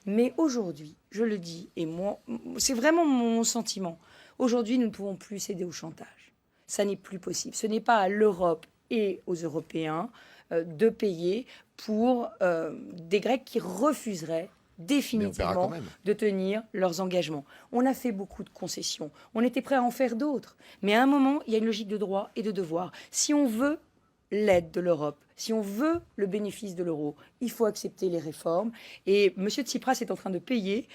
Mais aujourd'hui, je le dis, et moi, c'est vraiment mon sentiment, aujourd'hui, nous ne pouvons plus céder au chantage. Ça n'est plus possible. Ce n'est pas à l'Europe et aux Européens de payer pour des Grecs qui refuseraient définitivement de tenir leurs engagements. On a fait beaucoup de concessions. On était prêt à en faire d'autres. Mais à un moment, il y a une logique de droit et de devoir. Si on veut l'aide de l'Europe, si on veut le bénéfice de l'euro, il faut accepter les réformes. Et M. Tsipras est en train de payer,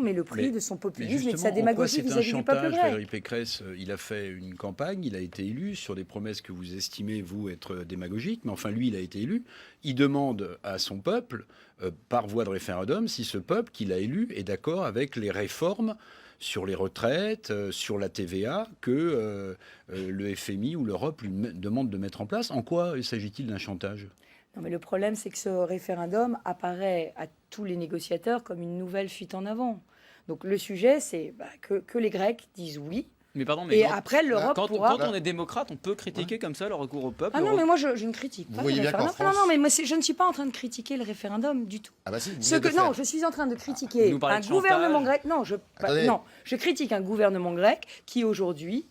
mais le prix de son populisme et de sa démagogie vis-à-vis du peuple grec. Valérie Pécresse, il a fait une campagne, il a été élu sur des promesses que vous estimez, vous, être démagogiques, mais enfin, lui, il a été élu. Il demande à son peuple, par voie de référendum, si ce peuple qu'il a élu est d'accord avec les réformes sur les retraites, sur la TVA, que le FMI ou l'Europe lui demande de mettre en place. En quoi s'agit-il d'un chantage ? Non, mais le problème, c'est que ce référendum apparaît à tous les négociateurs comme une nouvelle fuite en avant. Donc le sujet, c'est que les Grecs disent oui. Mais pardon, et après, l'Europe pourra... Quand on est démocrate, on peut critiquer comme ça le recours au peuple. Ah non, mais moi, je ne critique pas le référendum. France... Non, mais je ne suis pas en train de critiquer le référendum du tout. Ah bah si, non, je suis en train de critiquer un gouvernement grec. Non, je critique un gouvernement grec qui aujourd'hui,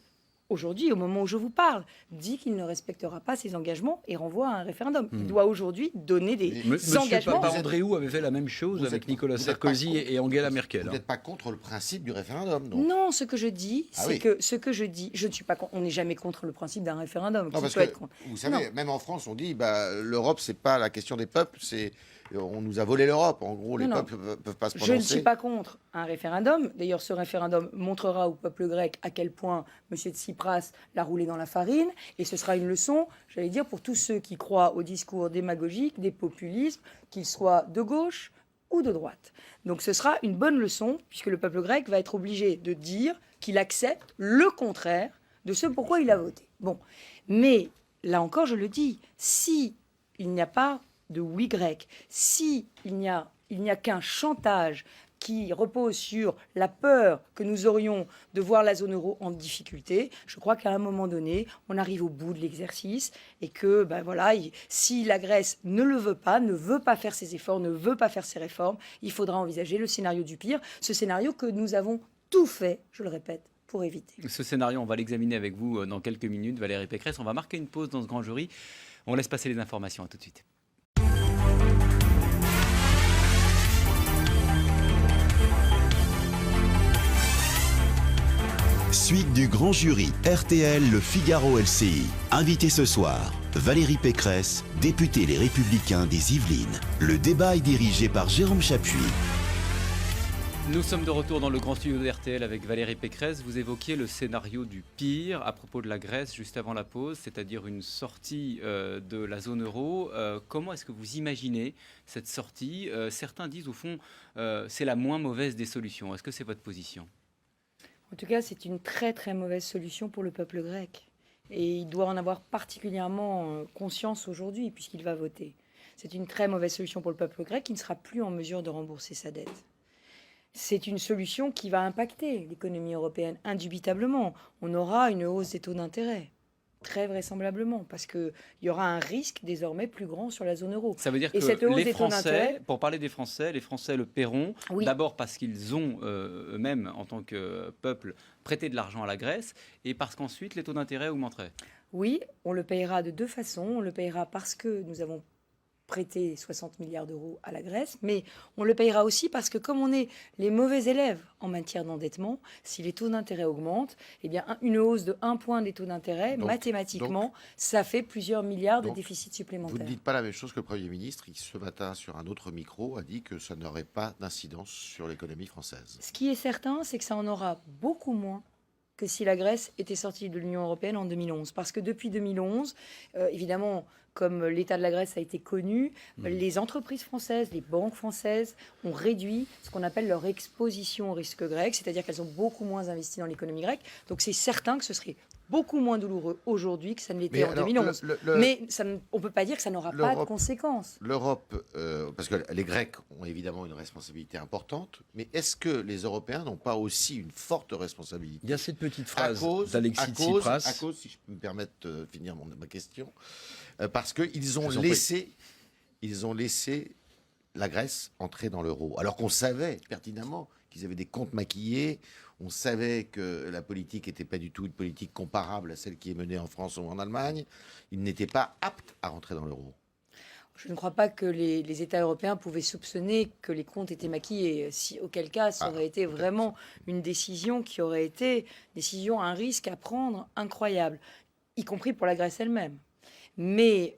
au moment où je vous parle, dit qu'il ne respectera pas ses engagements et renvoie à un référendum. Il doit aujourd'hui donner des engagements. M. Papandréou avait fait la même chose avec Nicolas Sarkozy et Angela Merkel. Vous n'êtes pas contre le principe du référendum, donc. Non, ce que je dis, je ne suis pas contre. On n'est jamais contre le principe d'un référendum. Non, parce que, vous savez, même en France, on dit l'Europe, c'est pas la question des peuples, c'est... On nous a volé l'Europe. En gros, les peuples ne peuvent pas se prononcer. Je ne suis pas contre un référendum. D'ailleurs, ce référendum montrera au peuple grec à quel point M. Tsipras l'a roulé dans la farine. Et ce sera une leçon, j'allais dire, pour tous ceux qui croient au discours démagogique, des populismes, qu'ils soient de gauche ou de droite. Donc ce sera une bonne leçon, puisque le peuple grec va être obligé de dire qu'il accepte le contraire de ce pourquoi il a voté. Bon. Mais, là encore, je le dis, si il n'y a pas de oui grec, si il n'y a qu'un chantage qui repose sur la peur que nous aurions de voir la zone euro en difficulté, je crois qu'à un moment donné, on arrive au bout de l'exercice et que, si la Grèce ne le veut pas, ne veut pas faire ses efforts, ne veut pas faire ses réformes, il faudra envisager le scénario du pire, ce scénario que nous avons tout fait, je le répète, pour éviter. Ce scénario, on va l'examiner avec vous dans quelques minutes, Valérie Pécresse. On va marquer une pause dans ce grand jury. On laisse passer les informations. À tout de suite. Suite du grand jury RTL Le Figaro LCI. Invité ce soir, Valérie Pécresse, députée Les Républicains des Yvelines. Le débat est dirigé par Jérôme Chapuis. Nous sommes de retour dans le grand studio de RTL avec Valérie Pécresse. Vous évoquiez le scénario du pire à propos de la Grèce juste avant la pause, c'est-à-dire une sortie de la zone euro. Comment est-ce que vous imaginez cette sortie ? Certains disent au fond c'est la moins mauvaise des solutions. Est-ce que c'est votre position ? En tout cas, c'est une très très mauvaise solution pour le peuple grec. Et il doit en avoir particulièrement conscience aujourd'hui puisqu'il va voter. C'est une très mauvaise solution pour le peuple grec qui ne sera plus en mesure de rembourser sa dette. C'est une solution qui va impacter l'économie européenne, indubitablement. On aura une hausse des taux d'intérêt, très vraisemblablement, parce qu'il y aura un risque désormais plus grand sur la zone euro. Ça veut dire Et cette que hausse les des taux d'intérêt, Français, pour parler des Français, les Français le paieront, oui. D'abord parce qu'ils ont eux-mêmes, en tant que peuple, prêté de l'argent à la Grèce, et parce qu'ensuite les taux d'intérêt augmenteraient. Oui, on le payera de deux façons. On le payera parce que nous avons prêté 60 milliards d'euros à la Grèce, mais on le payera aussi parce que comme on est les mauvais élèves en matière d'endettement, si les taux d'intérêt augmentent, eh bien une hausse de 1 point des taux d'intérêt, mathématiquement, ça fait plusieurs milliards de déficit supplémentaires. Vous ne dites pas la même chose que le Premier ministre, qui ce matin, sur un autre micro, a dit que ça n'aurait pas d'incidence sur l'économie française. Ce qui est certain, c'est que ça en aura beaucoup moins que si la Grèce était sortie de l'Union européenne en 2011. Parce que depuis 2011, évidemment, comme l'état de la Grèce a été connu, les entreprises françaises, les banques françaises ont réduit ce qu'on appelle leur exposition au risque grec, c'est-à-dire qu'elles ont beaucoup moins investi dans l'économie grecque. Donc c'est certain que ce serait beaucoup moins douloureux aujourd'hui que ça ne l'était en 2011. Mais on ne peut pas dire que ça n'aura pas de conséquences. L'Europe, parce que les Grecs ont évidemment une responsabilité importante, mais est-ce que les Européens n'ont pas aussi une forte responsabilité ? Il y a cette petite phrase d'Alexis Tsipras. À cause, si je peux me permettre de finir ma question, parce qu'ils ont laissé la Grèce entrer dans l'euro, alors qu'on savait pertinemment qu'ils avaient des comptes maquillés. On savait que la politique n'était pas du tout une politique comparable à celle qui est menée en France ou en Allemagne. Ils n'étaient pas aptes à rentrer dans l'euro. Je ne crois pas que les États européens pouvaient soupçonner que les comptes étaient maquillés. Auquel cas, ça aurait été vraiment une décision qui aurait été un risque à prendre incroyable, y compris pour la Grèce elle-même. Mais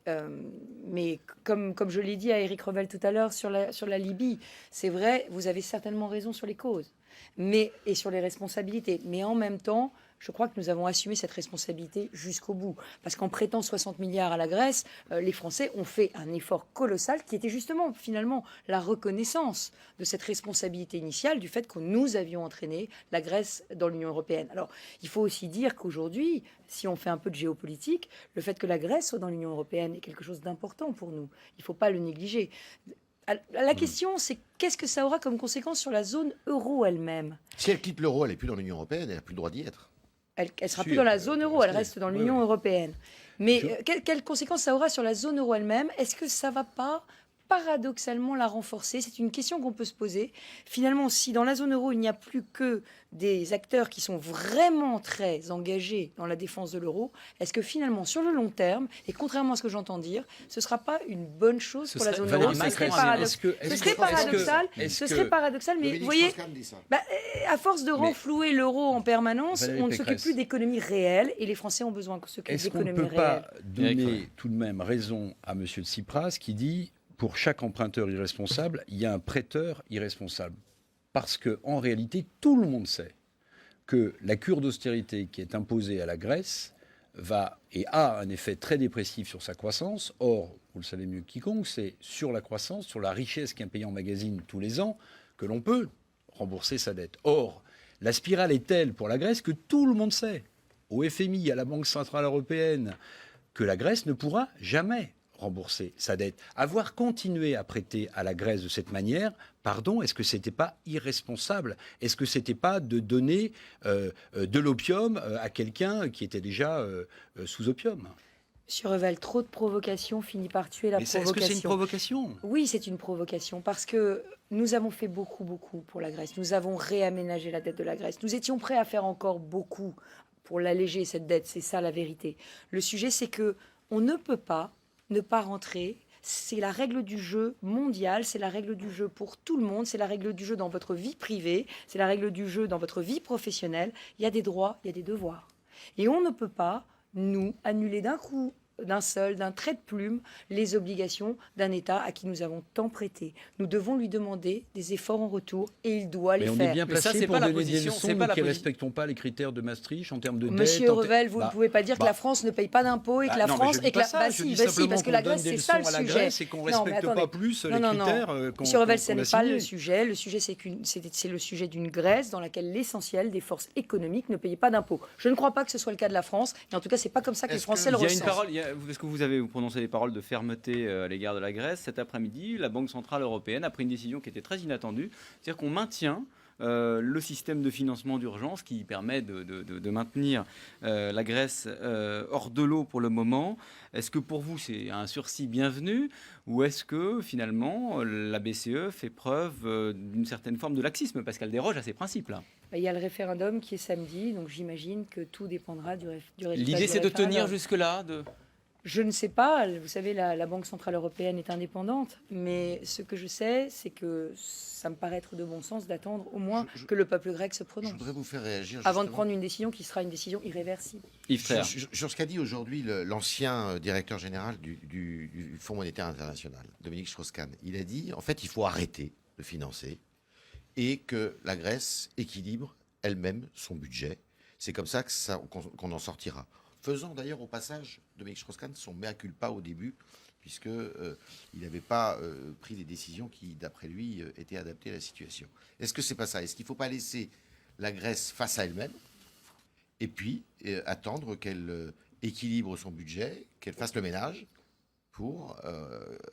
comme je l'ai dit à Éric Revel tout à l'heure sur la Libye, c'est vrai, vous avez certainement raison sur les causes et sur les responsabilités. Mais en même temps, je crois que nous avons assumé cette responsabilité jusqu'au bout. Parce qu'en prêtant 60 milliards à la Grèce, les Français ont fait un effort colossal qui était justement, finalement, la reconnaissance de cette responsabilité initiale du fait que nous avions entraîné la Grèce dans l'Union européenne. Alors, il faut aussi dire qu'aujourd'hui, si on fait un peu de géopolitique, le fait que la Grèce soit dans l'Union européenne est quelque chose d'important pour nous. Il ne faut pas le négliger. La question, c'est qu'est-ce que ça aura comme conséquence sur la zone euro elle-même ? Si elle quitte l'euro, elle n'est plus dans l'Union européenne, elle n'a plus le droit d'y être. Elle ne sera plus dans la zone euro, elle reste dans l'Union européenne. Mais quelles conséquences ça aura sur la zone euro elle-même ? Est-ce que ça ne va pas paradoxalement la renforcer ? C'est une question qu'on peut se poser. Finalement, si dans la zone euro, il n'y a plus que des acteurs qui sont vraiment très engagés dans la défense de l'euro, est-ce que finalement, sur le long terme, et contrairement à ce que j'entends dire, ce ne sera pas une bonne chose pour la zone euro ? Ce serait paradoxal, mais vous voyez, à force de renflouer l'euro en permanence, on ne s'occupe plus d'économie réelle, et les Français ont besoin qu'on s'occupe d'économie réelle. Est-ce qu'on ne peut pas donner tout de même raison à M. Tsipras qui dit pour chaque emprunteur irresponsable, il y a un prêteur irresponsable. Parce qu'en réalité, tout le monde sait que la cure d'austérité qui est imposée à la Grèce a un effet très dépressif sur sa croissance. Or, vous le savez mieux que quiconque, c'est sur la croissance, sur la richesse qu'un pays emmagasine tous les ans, que l'on peut rembourser sa dette. Or, la spirale est telle pour la Grèce que tout le monde sait, au FMI, à la Banque Centrale Européenne, que la Grèce ne pourra jamais rembourser sa dette. Avoir continué à prêter à la Grèce de cette manière, pardon, est-ce que ce n'était pas irresponsable ? Est-ce que ce n'était pas de donner de l'opium à quelqu'un qui était déjà sous opium ? Monsieur Revel, trop de provocation finit par tuer la provocation. Est-ce que c'est une provocation ? Oui, c'est une provocation, parce que nous avons fait beaucoup pour la Grèce. Nous avons réaménagé la dette de la Grèce. Nous étions prêts à faire encore beaucoup pour l'alléger, cette dette. C'est ça la vérité. Le sujet, c'est que on ne peut pas ne pas rentrer. C'est la règle du jeu mondiale, c'est la règle du jeu pour tout le monde, c'est la règle du jeu dans votre vie privée, c'est la règle du jeu dans votre vie professionnelle. Il y a des droits, il y a des devoirs. Et on ne peut pas, nous, annuler d'un coup d'un trait de plume, les obligations d'un État à qui nous avons tant prêté. Nous devons lui demander des efforts en retour et il doit les Mais on faire. est bien Mais ça, placé c'est pour pas la donner des position, leçons, c'est pas nous la qui ne posi- respectons pas les critères de Maastricht en termes de dette. Monsieur Revel, vous ne pouvez pas dire que bah, la France ne paye pas d'impôts et que la non, mais France... je dis pas ça, je dis simplement parce que qu'on la donne Grèce, des c'est leçons ça le à la sujet. Grèce et qu'on ne respecte pas plus les critères qu'on Monsieur Revel, qu'on ce a n'est pas signés. le sujet. Le sujet, c'est le sujet d'une Grèce dans laquelle l'essentiel des forces économiques ne payaient pas d'impôts. Je ne crois pas que ce soit le cas de la France, et en tout cas, c'est pas comme ça que les Est-ce Français le Il y a une ressentent. parole, parce que vous prononcez des paroles de fermeté à l'égard de la Grèce. Cet après-midi, la Banque Centrale Européenne a pris une décision qui était très inattendue, c'est-à-dire qu'on maintient le système de financement d'urgence qui permet de maintenir la Grèce hors de l'eau pour le moment. Est-ce que pour vous c'est un sursis bienvenu ou est-ce que finalement la BCE fait preuve d'une certaine forme de laxisme parce qu'elle déroge à ses principes là? Il y a le référendum qui est samedi, donc j'imagine que tout dépendra du résultat. L'idée c'est de tenir jusque-là Je ne sais pas. Vous savez, la Banque Centrale Européenne est indépendante. Mais ce que je sais, c'est que ça me paraît être de bon sens d'attendre au moins que le peuple grec se Je prononce. voudrais vous faire réagir Avant de justement prendre une décision qui sera une décision irréversible. Yves Traire. sur ce qu'a dit aujourd'hui l'ancien directeur général du Fonds monétaire international, Dominique Strauss-Kahn. Il a dit, en fait, il faut arrêter de financer et que la Grèce équilibre elle-même son budget. C'est comme ça qu'on en sortira. Faisant d'ailleurs au passage, Dominique Strauss-Kahn, son mea culpa au début, puisqu'il n'avait pas pris des décisions qui, d'après lui, étaient adaptées à la situation. Est-ce que c'est pas ça? Est-ce qu'il ne faut pas laisser la Grèce face à elle-même et puis attendre qu'elle équilibre son budget, qu'elle fasse le ménage pour,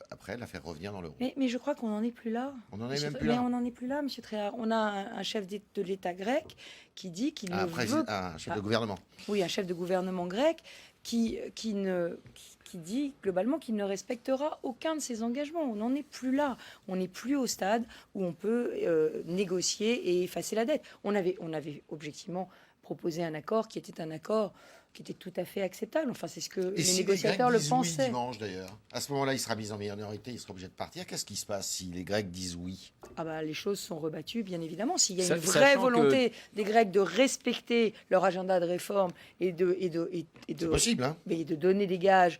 après, la faire revenir dans l'euro? Mais je crois qu'on n'en est plus là. On n'en est même plus Mais là. on n'en est plus là, Monsieur Tréhard. On a un chef de l'État grec qui dit qu'il ne veut... Un chef de gouvernement. Oui, un chef de gouvernement grec qui dit globalement qu'il ne respectera aucun de ses engagements. On n'en est plus là. On n'est plus au stade où on peut négocier et effacer la dette. On avait objectivement proposé un accord qui était tout à fait acceptable. Enfin, c'est ce que les négociateurs le pensaient. Oui, dimanche d'ailleurs. À ce moment-là, il sera mis en minorité, il sera obligé de partir. Qu'est-ce qui se passe si les Grecs disent oui? Les choses sont rebattues, bien évidemment. S'il y a une Sachant vraie volonté des Grecs de respecter leur agenda de réforme et C'est possible, hein? mais de donner des gages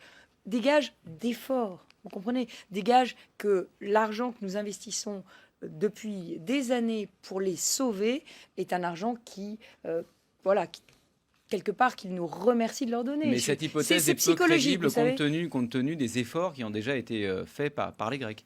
d'efforts, vous comprenez, des gages que l'argent que nous investissons depuis des années pour les sauver est un argent qui quelque part, qu'ils nous remercient de leur donner. Mais cette hypothèse est peu crédible compte tenu des efforts qui ont déjà été faits par les Grecs.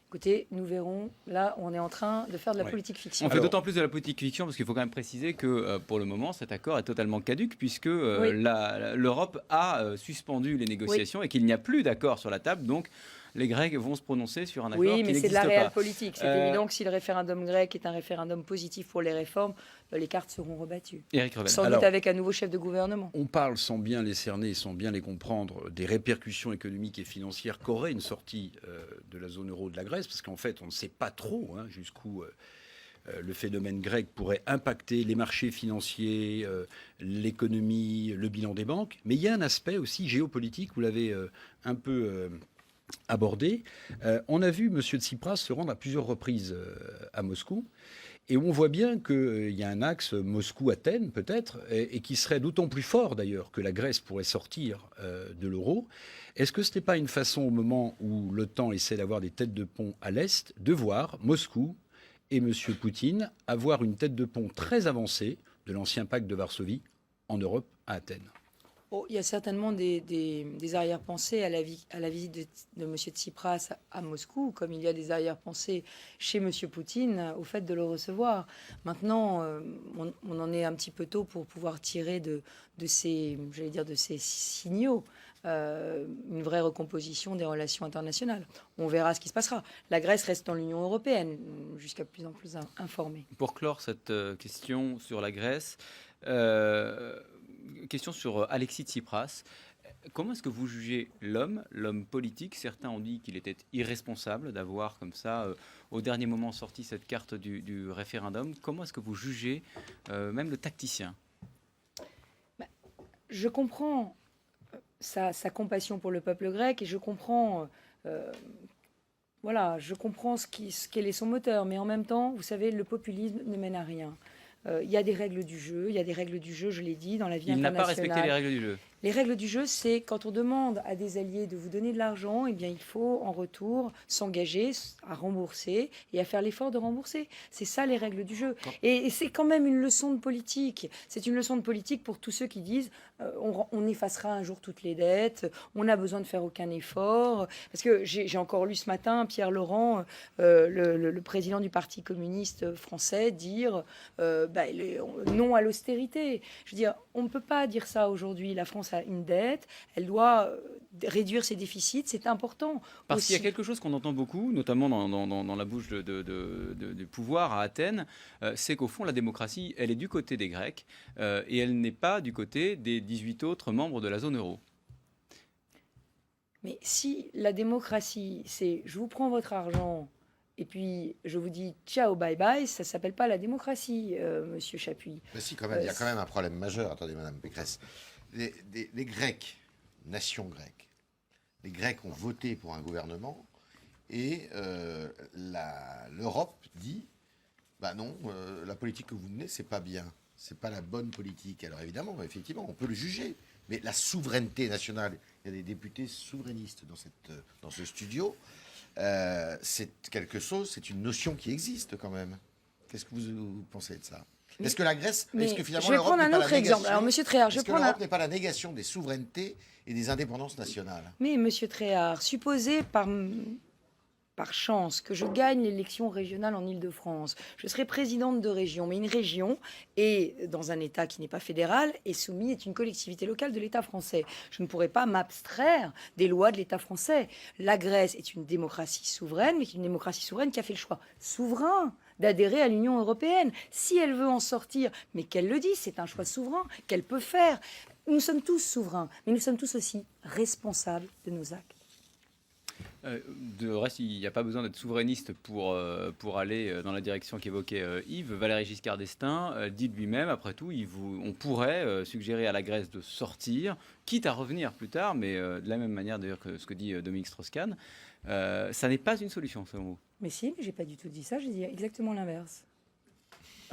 Écoutez, nous verrons. Là, on est en train de faire de la politique fiction. On fait d'autant plus de la politique fiction parce qu'il faut quand même préciser que pour le moment, cet accord est totalement caduc puisque l'Europe a suspendu les négociations et qu'il n'y a plus d'accord sur la table. Donc, les Grecs vont se prononcer sur un accord qui n'existe pas. Oui, mais c'est de la réelle politique. C'est évident que si le référendum grec est un référendum positif pour les réformes, les cartes seront rebattues. Éric Revel. Sans doute avec un nouveau chef de gouvernement. On parle sans bien les cerner et sans bien les comprendre des répercussions économiques et financières qu'aurait une sortie de la zone euro de la Grèce, parce qu'en fait, on ne sait pas trop jusqu'où le phénomène grec pourrait impacter les marchés financiers, l'économie, le bilan des banques. Mais il y a un aspect aussi géopolitique, vous l'avez un peu abordé. On a vu M. Tsipras se rendre à plusieurs reprises à Moscou. Et on voit bien qu'il y a un axe Moscou-Athènes, peut-être, et qui serait d'autant plus fort, d'ailleurs, que la Grèce pourrait sortir de l'euro. Est-ce que ce n'est pas une façon, au moment où l'OTAN essaie d'avoir des têtes de pont à l'Est, de voir Moscou et M. Poutine avoir une tête de pont très avancée de l'ancien pacte de Varsovie en Europe, à Athènes? Il y a certainement des arrière-pensées à la visite de M. Tsipras à Moscou, comme il y a des arrière-pensées chez M. Poutine au fait de le recevoir. Maintenant, on en est un petit peu tôt pour pouvoir tirer de ces signaux une vraie recomposition des relations internationales. On verra ce qui se passera. La Grèce reste dans l'Union européenne, jusqu'à plus en plus informée. Pour clore cette question sur la Grèce, question sur Alexis Tsipras. Comment est-ce que vous jugez l'homme politique? Certains ont dit qu'il était irresponsable d'avoir comme ça, au dernier moment, sorti cette carte du référendum. Comment est-ce que vous jugez même le tacticien? Je comprends sa compassion pour le peuple grec et je comprends... je comprends quel est son moteur. Mais en même temps, vous savez, le populisme ne mène à rien. Il y a des règles du jeu. Il y a des règles du jeu, je l'ai dit, dans la vie internationale. Il n'a pas respecté les règles du jeu. Les règles du jeu, c'est quand on demande à des alliés de vous donner de l'argent, eh bien, il faut en retour s'engager à rembourser et à faire l'effort de rembourser. C'est ça les règles du jeu. Et c'est quand même une leçon de politique. C'est une leçon de politique pour tous ceux qui disent on effacera un jour toutes les dettes, on n'a besoin de faire aucun effort. Parce que j'ai encore lu ce matin Pierre Laurent, le président du Parti communiste français, dire non à l'austérité. Je veux dire, on ne peut pas dire ça aujourd'hui. La France a une dette, elle doit réduire ses déficits, c'est important. Parce qu'il y a quelque chose qu'on entend beaucoup, notamment dans la bouche du pouvoir à Athènes, c'est qu'au fond, la démocratie, elle est du côté des Grecs et elle n'est pas du côté des 18 autres membres de la zone euro. Mais si la démocratie, c'est je vous prends votre argent et puis je vous dis ciao, bye bye, ça ne s'appelle pas la démocratie, monsieur Chapuis. Mais si, quand même, il y a quand même un problème majeur. Attendez, madame Pécresse. Les Grecs, nation grecque, les Grecs ont voté pour un gouvernement et l'Europe dit bah non, la politique que vous menez, c'est pas bien. C'est pas la bonne politique. Alors évidemment, effectivement, on peut le juger. Mais la souveraineté nationale, il y a des députés souverainistes dans ce studio, c'est quelque chose, c'est une notion qui existe quand même. Qu'est-ce que vous pensez de ça ? Est-ce que la Grèce, est-ce que finalement l'Europe n'est pas la négation ? Alors, Monsieur Tréhard, est-ce que l'Europe n'est pas la négation des souverainetés et des indépendances nationales ? Mais Monsieur Tréhard, supposez par chance que je gagne l'élection régionale en Île-de-France, je serai présidente de région, mais une région est dans un État qui n'est pas fédéral et est une collectivité locale de l'État français. Je ne pourrai pas m'abstraire des lois de l'État français. La Grèce est une démocratie souveraine, mais une démocratie souveraine qui a fait le choix souverain d'adhérer à l'Union européenne. Si elle veut en sortir, mais qu'elle le dise, c'est un choix souverain qu'elle peut faire. Nous sommes tous souverains, mais nous sommes tous aussi responsables de nos actes. De reste, il n'y a pas besoin d'être souverainiste pour aller dans la direction qu'évoquait Yves. Valéry Giscard d'Estaing dit de lui-même, après tout, on pourrait suggérer à la Grèce de sortir, quitte à revenir plus tard, mais de la même manière d'ailleurs que ce que dit Dominique Strauss-Kahn. Ça n'est pas une solution, selon vous. Mais si, j'ai pas du tout dit ça, j'ai dit exactement l'inverse.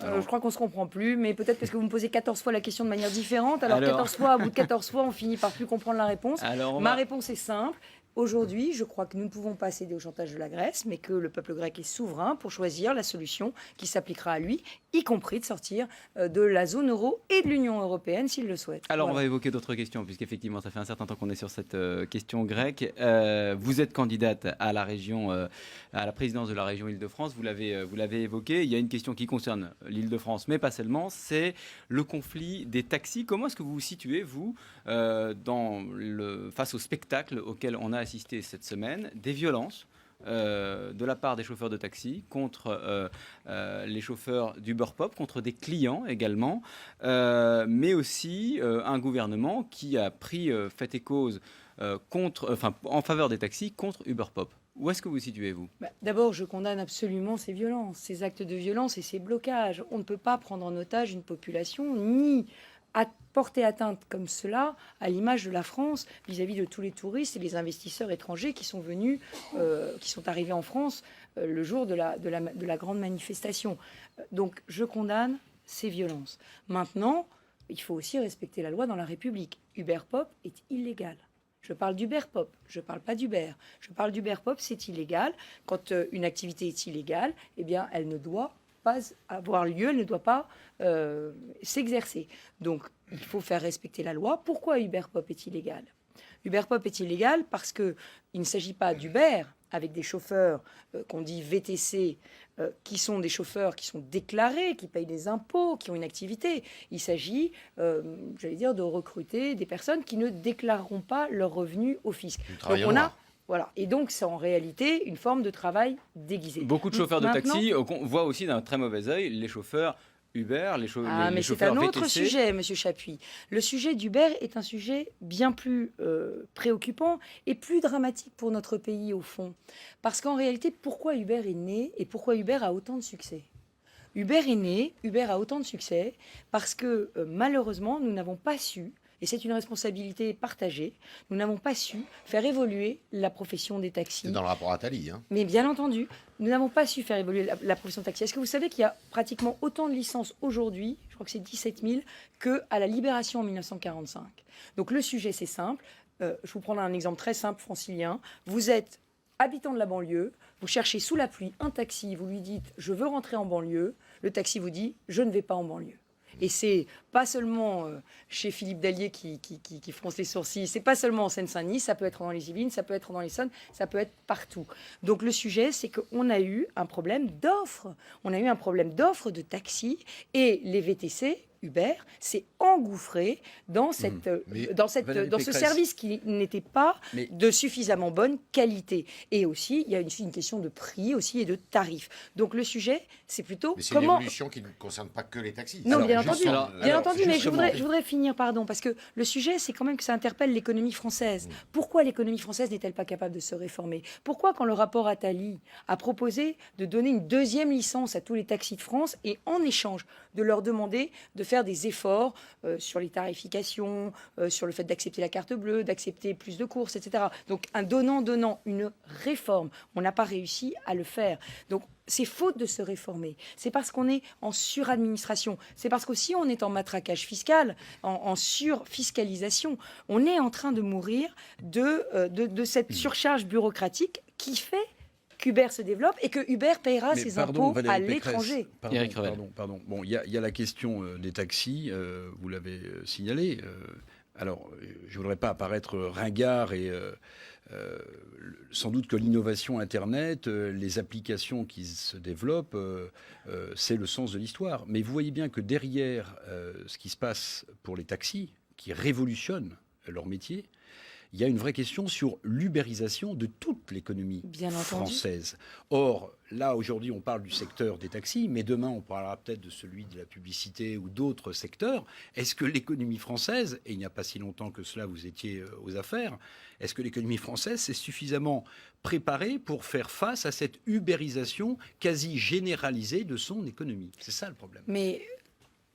Je crois qu'on ne se comprend plus, mais peut-être parce que vous me posez 14 fois la question de manière différente. Alors 14 fois, au bout de 14 fois, on finit par plus comprendre la réponse. Ma réponse est simple. Aujourd'hui, je crois que nous ne pouvons pas céder au chantage de la Grèce, mais que le peuple grec est souverain pour choisir la solution qui s'appliquera à lui, y compris de sortir de la zone euro et de l'Union européenne s'il le souhaite. Alors, on va évoquer d'autres questions, puisqu'effectivement, ça fait un certain temps qu'on est sur cette question grecque. Vous êtes candidate à la région, à la présidence de la région Île-de-France. Vous l'avez évoqué. Il y a une question qui concerne l'Île-de-France, mais pas seulement. C'est le conflit des taxis. Comment est-ce que vous vous situez, vous, face au spectacle auquel on a assisté cette semaine, des violences de la part des chauffeurs de taxi contre les chauffeurs d'Uber Pop, contre des clients également, mais aussi un gouvernement qui a pris fait et cause en faveur des taxis contre Uber Pop. Où est-ce que vous situez-vous ? D'abord, je condamne absolument ces violences, ces actes de violence et ces blocages. On ne peut pas prendre en otage une population, ni porter atteinte comme cela à l'image de la France vis-à-vis de tous les touristes et les investisseurs étrangers qui sont venus, qui sont arrivés en France le jour de la grande manifestation. Donc je condamne ces violences. Maintenant, il faut aussi respecter la loi dans la République. Uber Pop est illégal. Je parle d'Uber Pop, je ne parle pas d'Uber. Je parle d'Uber Pop, c'est illégal. Quand une activité est illégale, eh bien, elle ne doit pas avoir lieu, elle ne doit pas s'exercer. Donc, il faut faire respecter la loi. Pourquoi Uber Pop est illégal ? Uber Pop est illégal parce qu'il ne s'agit pas d'Uber avec des chauffeurs qu'on dit VTC, qui sont des chauffeurs qui sont déclarés, qui payent des impôts, qui ont une activité. Il s'agit, de recruter des personnes qui ne déclareront pas leurs revenus au fisc. Donc on a... Voilà. Et donc, c'est en réalité une forme de travail déguisé. Beaucoup de chauffeurs de taxi voient aussi d'un très mauvais œil les chauffeurs Uber, les chauffeurs VTC. C'est un autre sujet, Monsieur Chapuis. Le sujet d'Uber est un sujet bien plus préoccupant et plus dramatique pour notre pays, au fond. Parce qu'en réalité, pourquoi Uber est né et pourquoi Uber a autant de succès ? Uber est né, Uber a autant de succès parce que malheureusement, nous n'avons pas su et c'est une responsabilité partagée. Nous n'avons pas su faire évoluer la profession des taxis. C'est dans le rapport Attali. Hein. Mais bien entendu, nous n'avons pas su faire évoluer la profession de taxi. Est-ce que vous savez qu'il y a pratiquement autant de licences aujourd'hui, je crois que c'est 17 000, qu'à la libération en 1945. Donc le sujet, c'est simple. Je vous prends un exemple très simple, francilien. Vous êtes habitant de la banlieue, vous cherchez sous la pluie un taxi, vous lui dites « je veux rentrer en banlieue », le taxi vous dit « je ne vais pas en banlieue ». Et c'est pas seulement chez Philippe Dallier qui fronce les sourcils, c'est pas seulement en Seine-Saint-Denis, ça peut être dans les Yvelines, ça peut être dans l'Essonne, ça peut être partout. Donc le sujet, c'est qu'on a eu un problème d'offre. On a eu un problème d'offre de taxis et les VTC, Uber, s'est engouffré dans ce service qui n'était pas de suffisamment bonne qualité. Et aussi, il y a une question de prix aussi et de tarifs. Donc le sujet, c'est plutôt mais c'est comment... une évolution qui ne concerne pas que les taxis. Non, Alors, bien entendu, mais je justement, voudrais finir, pardon, parce que le sujet, c'est quand même que ça interpelle l'économie française. Pourquoi l'économie française n'est-elle pas capable de se réformer? Pourquoi, quand le rapport Attali a proposé de donner une deuxième licence à tous les taxis de France et en échange de leur demander de faire des efforts sur les tarifications, sur le fait d'accepter la carte bleue, d'accepter plus de courses, etc. Donc un donnant, une réforme, on n'a pas réussi à le faire. Donc c'est faute de se réformer. C'est parce qu'on est en suradministration. C'est parce qu'aussi on est en matraquage fiscal, en surfiscalisation. On est en train de mourir de cette surcharge bureaucratique qui fait qu'Uber se développe et que Uber payera ses impôts à l'étranger. Pardon. Bon, il y a la question des taxis, vous l'avez signalé. Alors, je ne voudrais pas apparaître ringard et sans doute que l'innovation Internet, les applications qui se développent, c'est le sens de l'histoire. Mais vous voyez bien que derrière ce qui se passe pour les taxis, qui révolutionnent leur métier, il y a une vraie question sur l'ubérisation de toute l'économie française. Or, là, aujourd'hui, on parle du secteur des taxis, mais demain, on parlera peut-être de celui de la publicité ou d'autres secteurs. Est-ce que l'économie française, et il n'y a pas si longtemps que cela, vous étiez aux affaires, est-ce que l'économie française s'est suffisamment préparée pour faire face à cette ubérisation quasi généralisée de son économie? C'est ça le problème. Mais...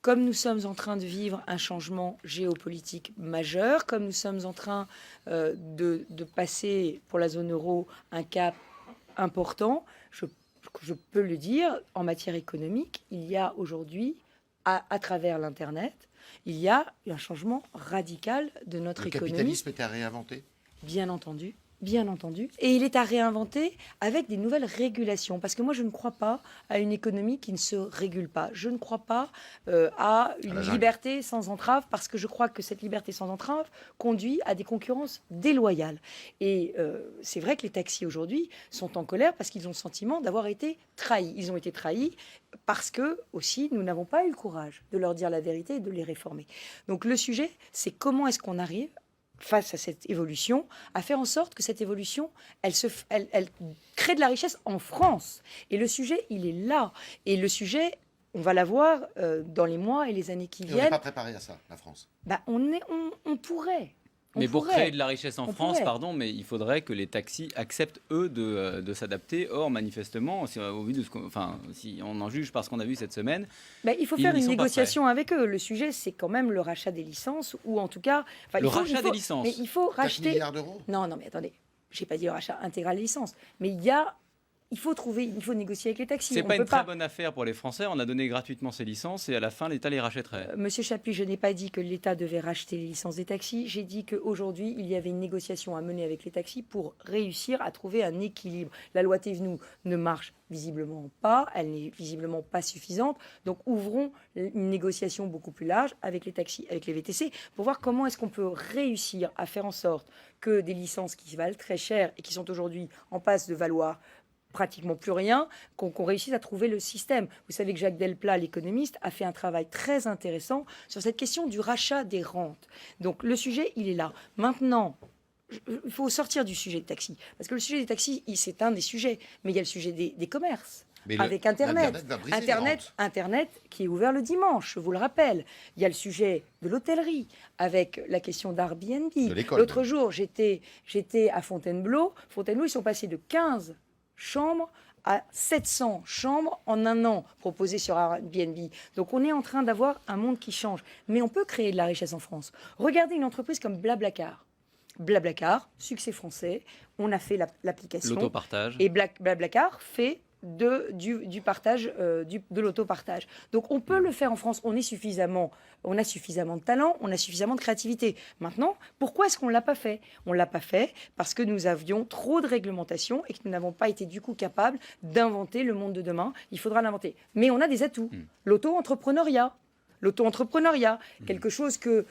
comme nous sommes en train de vivre un changement géopolitique majeur, comme nous sommes en train de passer pour la zone euro un cap important, je peux le dire, en matière économique, il y a aujourd'hui, à travers l'Internet, il y a un changement radical de notre économie. Le capitalisme est à réinventer ? Bien entendu. Bien entendu. Et il est à réinventer avec des nouvelles régulations. Parce que moi, je ne crois pas à une économie qui ne se régule pas. Je ne crois pas à une liberté sans entrave, parce que je crois que cette liberté sans entrave conduit à des concurrences déloyales. Et c'est vrai que les taxis aujourd'hui sont en colère parce qu'ils ont le sentiment d'avoir été trahis. Ils ont été trahis parce que, aussi, nous n'avons pas eu le courage de leur dire la vérité et de les réformer. Donc le sujet, c'est comment est-ce qu'on arrive face à cette évolution, à faire en sorte que cette évolution, elle crée de la richesse en France. Et le sujet, il est là. Et le sujet, on va l'avoir dans les mois et les années qui viennent. On n'est pas préparé à ça, la France. On pourrait. Mais pour créer de la richesse en France, mais il faudrait que les taxis acceptent, eux, de s'adapter. Or, manifestement, au vu de si on en juge par ce qu'on a vu cette semaine... il faut faire une négociation avec eux. Le sujet, c'est quand même le rachat des licences, ou en tout cas... Le rachat des licences. Mais il faut racheter... 4 milliards d'euros. Non, mais attendez. Je n'ai pas dit le rachat intégral des licences. Mais il faut négocier avec les taxis. C'est pas une très bonne affaire pour les Français. On a donné gratuitement ces licences et à la fin, l'État les rachèterait. Monsieur Chapuis, je n'ai pas dit que l'État devait racheter les licences des taxis. J'ai dit qu'aujourd'hui, il y avait une négociation à mener avec les taxis pour réussir à trouver un équilibre. La loi Thévenoud ne marche visiblement pas. Elle n'est visiblement pas suffisante. Donc, ouvrons une négociation beaucoup plus large avec les taxis, avec les VTC, pour voir comment est-ce qu'on peut réussir à faire en sorte que des licences qui valent très cher et qui sont aujourd'hui en passe de valoir pratiquement plus rien, qu'on réussisse à trouver le système. Vous savez que Jacques Delplat, l'économiste, a fait un travail très intéressant sur cette question du rachat des rentes. Donc le sujet, il est là. Maintenant, il faut sortir du sujet des taxis. Parce que le sujet des taxis, c'est un des sujets. Mais il y a le sujet des commerces. Mais avec Internet. Internet qui est ouvert le dimanche, je vous le rappelle. Il y a le sujet de l'hôtellerie, avec la question d'Airbnb. L'autre jour, j'étais à Fontainebleau. Fontainebleau, ils sont passés de 15 chambres à 700 chambres en un an proposées sur Airbnb. Donc on est en train d'avoir un monde qui change. Mais on peut créer de la richesse en France. Regardez une entreprise comme Blablacar. Blablacar, succès français, on a fait l'application. L'autopartage. Et Blablacar fait du partage, de l'autopartage. Donc on peut le faire en France, on a suffisamment de talent, on a suffisamment de créativité. Maintenant, pourquoi est-ce qu'on ne l'a pas fait? On ne l'a pas fait parce que nous avions trop de réglementations et que nous n'avons pas été du coup capables d'inventer le monde de demain. Il faudra l'inventer. Mais on a des atouts. L'auto-entrepreneuriat. Quelque chose que...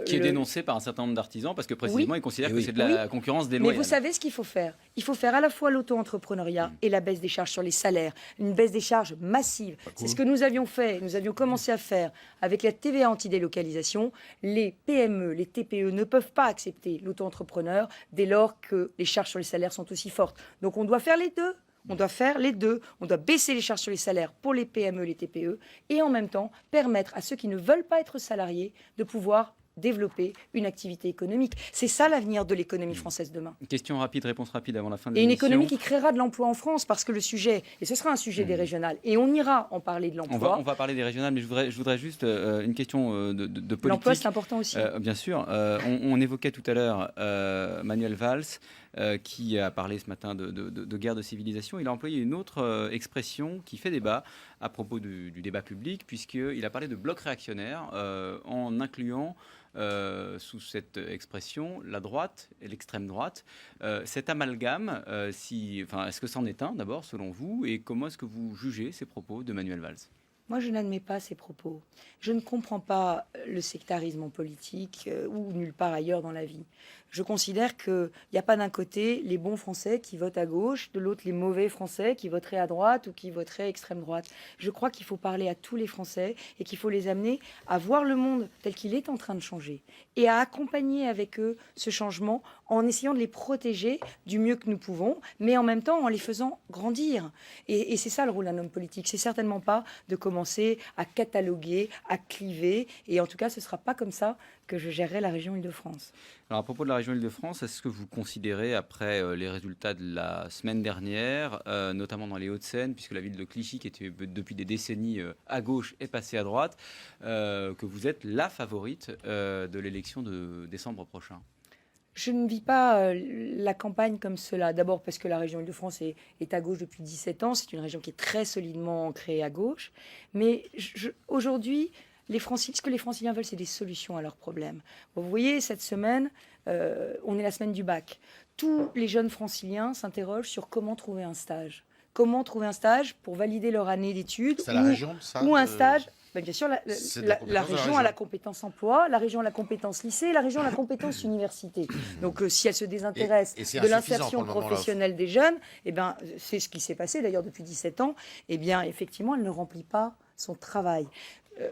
qui est dénoncé par un certain nombre d'artisans parce que précisément ils considèrent que c'est de la concurrence déloyale. Mais vous savez ce qu'il faut faire? Il faut faire à la fois l'auto-entrepreneuriat et la baisse des charges sur les salaires, une baisse des charges massive. C'est ce que nous avions fait, nous avions commencé à faire avec la TVA antidélocalisation. Les PME, les TPE ne peuvent pas accepter l'auto-entrepreneur dès lors que les charges sur les salaires sont aussi fortes. Donc on doit faire les deux. On doit faire les deux. On doit baisser les charges sur les salaires pour les PME, les TPE, et en même temps permettre à ceux qui ne veulent pas être salariés de pouvoir développer une activité économique. C'est ça l'avenir de l'économie française demain. Question rapide, réponse rapide avant la fin de l'émission. Et une l'émission. économie qui créera de l'emploi en France, parce que le sujet, et ce sera un sujet des régionales, et on ira en parler de l'emploi. On va parler des régionales, mais je voudrais juste une question de politique. L'emploi, c'est important aussi. Bien sûr. On évoquait tout à l'heure Manuel Valls, qui a parlé ce matin de guerre de civilisation. Il a employé une autre expression qui fait débat à propos du débat public, puisqu'il a parlé de bloc réactionnaire en incluant sous cette expression la droite et l'extrême droite. Cet amalgame, est-ce que c'en est un d'abord selon vous, et comment est-ce que vous jugez ces propos de Manuel Valls? Moi, je n'admets pas ces propos. Je ne comprends pas le sectarisme en politique ou nulle part ailleurs dans la vie. Je considère qu'il n'y a pas d'un côté les bons Français qui votent à gauche, de l'autre les mauvais Français qui voteraient à droite ou qui voteraient extrême droite. Je crois qu'il faut parler à tous les Français et qu'il faut les amener à voir le monde tel qu'il est en train de changer et à accompagner avec eux ce changement en essayant de les protéger du mieux que nous pouvons, mais en même temps en les faisant grandir. Et c'est ça le rôle d'un homme politique. C'est certainement pas de commencer à cataloguer, à cliver. Et en tout cas, ce ne sera pas comme ça que je gérerai la région Île-de-France. Alors à propos de la région Île-de-France, est-ce que vous considérez, après les résultats de la semaine dernière, notamment dans les Hauts-de-Seine, puisque la ville de Clichy, qui était depuis des décennies à gauche, est passée à droite, que vous êtes la favorite de l'élection de décembre prochain? Je ne vis pas la campagne comme cela. D'abord parce que la région Île-de-France est à gauche depuis 17 ans. C'est une région qui est très solidement ancrée à gauche. Mais aujourd'hui, ce que les Franciliens veulent, c'est des solutions à leurs problèmes. Vous voyez, cette semaine, on est la semaine du bac. Tous les jeunes Franciliens s'interrogent sur comment trouver un stage. Comment trouver un stage pour valider leur année d'études. C'est la région, ça, ou un stage. Ben bien sûr, la région a la compétence emploi, la région a la compétence lycée, la région a la compétence université. Donc si elle se désintéresse de l'insertion professionnelle des jeunes, eh ben, c'est ce qui s'est passé d'ailleurs depuis 17 ans, eh bien effectivement, elle ne remplit pas son travail.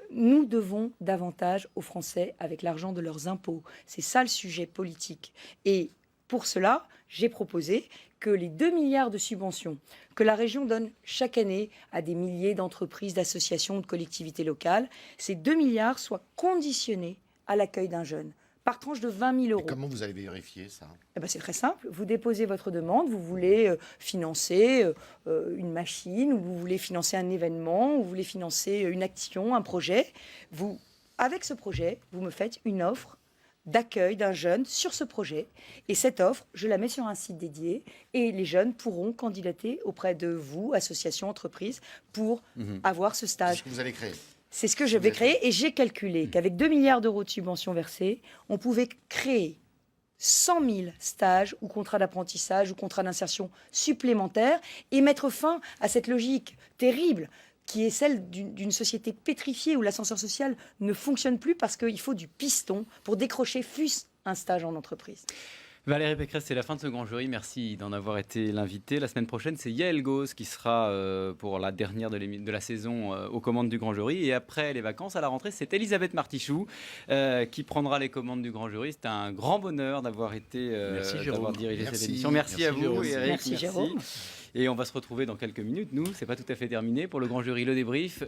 Nous devons davantage aux Français avec l'argent de leurs impôts. C'est ça le sujet politique. Et pour cela, j'ai proposé que les 2 milliards de subventions que la région donne chaque année à des milliers d'entreprises, d'associations, de collectivités locales, ces 2 milliards soient conditionnés à l'accueil d'un jeune, par tranche de 20 000 euros. Et comment vous allez vérifier ça? C'est très simple. Vous déposez votre demande, vous voulez financer une machine, ou vous voulez financer un événement, ou vous voulez financer une action, un projet. Avec ce projet, vous me faites une offre d'accueil d'un jeune sur ce projet. Et cette offre, je la mets sur un site dédié et les jeunes pourront candidater auprès de vous, associations, entreprises, pour avoir ce stage. C'est ce que vous allez créer. C'est ce que je vais créer et j'ai calculé qu'avec 2 milliards d'euros de subventions versées, on pouvait créer 100 000 stages ou contrats d'apprentissage ou contrats d'insertion supplémentaires et mettre fin à cette logique terrible qui est celle d'une société pétrifiée où l'ascenseur social ne fonctionne plus parce qu'il faut du piston pour décrocher fût-ce un stage en entreprise. Valérie Pécresse, c'est la fin de ce grand jury. Merci d'en avoir été l'invité. La semaine prochaine, c'est Yael Gauze qui sera pour la dernière de la saison aux commandes du grand jury. Et après les vacances, à la rentrée, c'est Elisabeth Martichoux qui prendra les commandes du grand jury. C'est un grand bonheur d'avoir dirigé cette émission. Merci à vous, Eric. Merci Jérôme. Et on va se retrouver dans quelques minutes. Nous, c'est pas tout à fait terminé pour le grand jury Le Débrief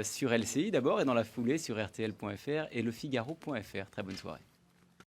sur LCI d'abord et dans la foulée sur RTL.fr et lefigaro.fr. Très bonne soirée.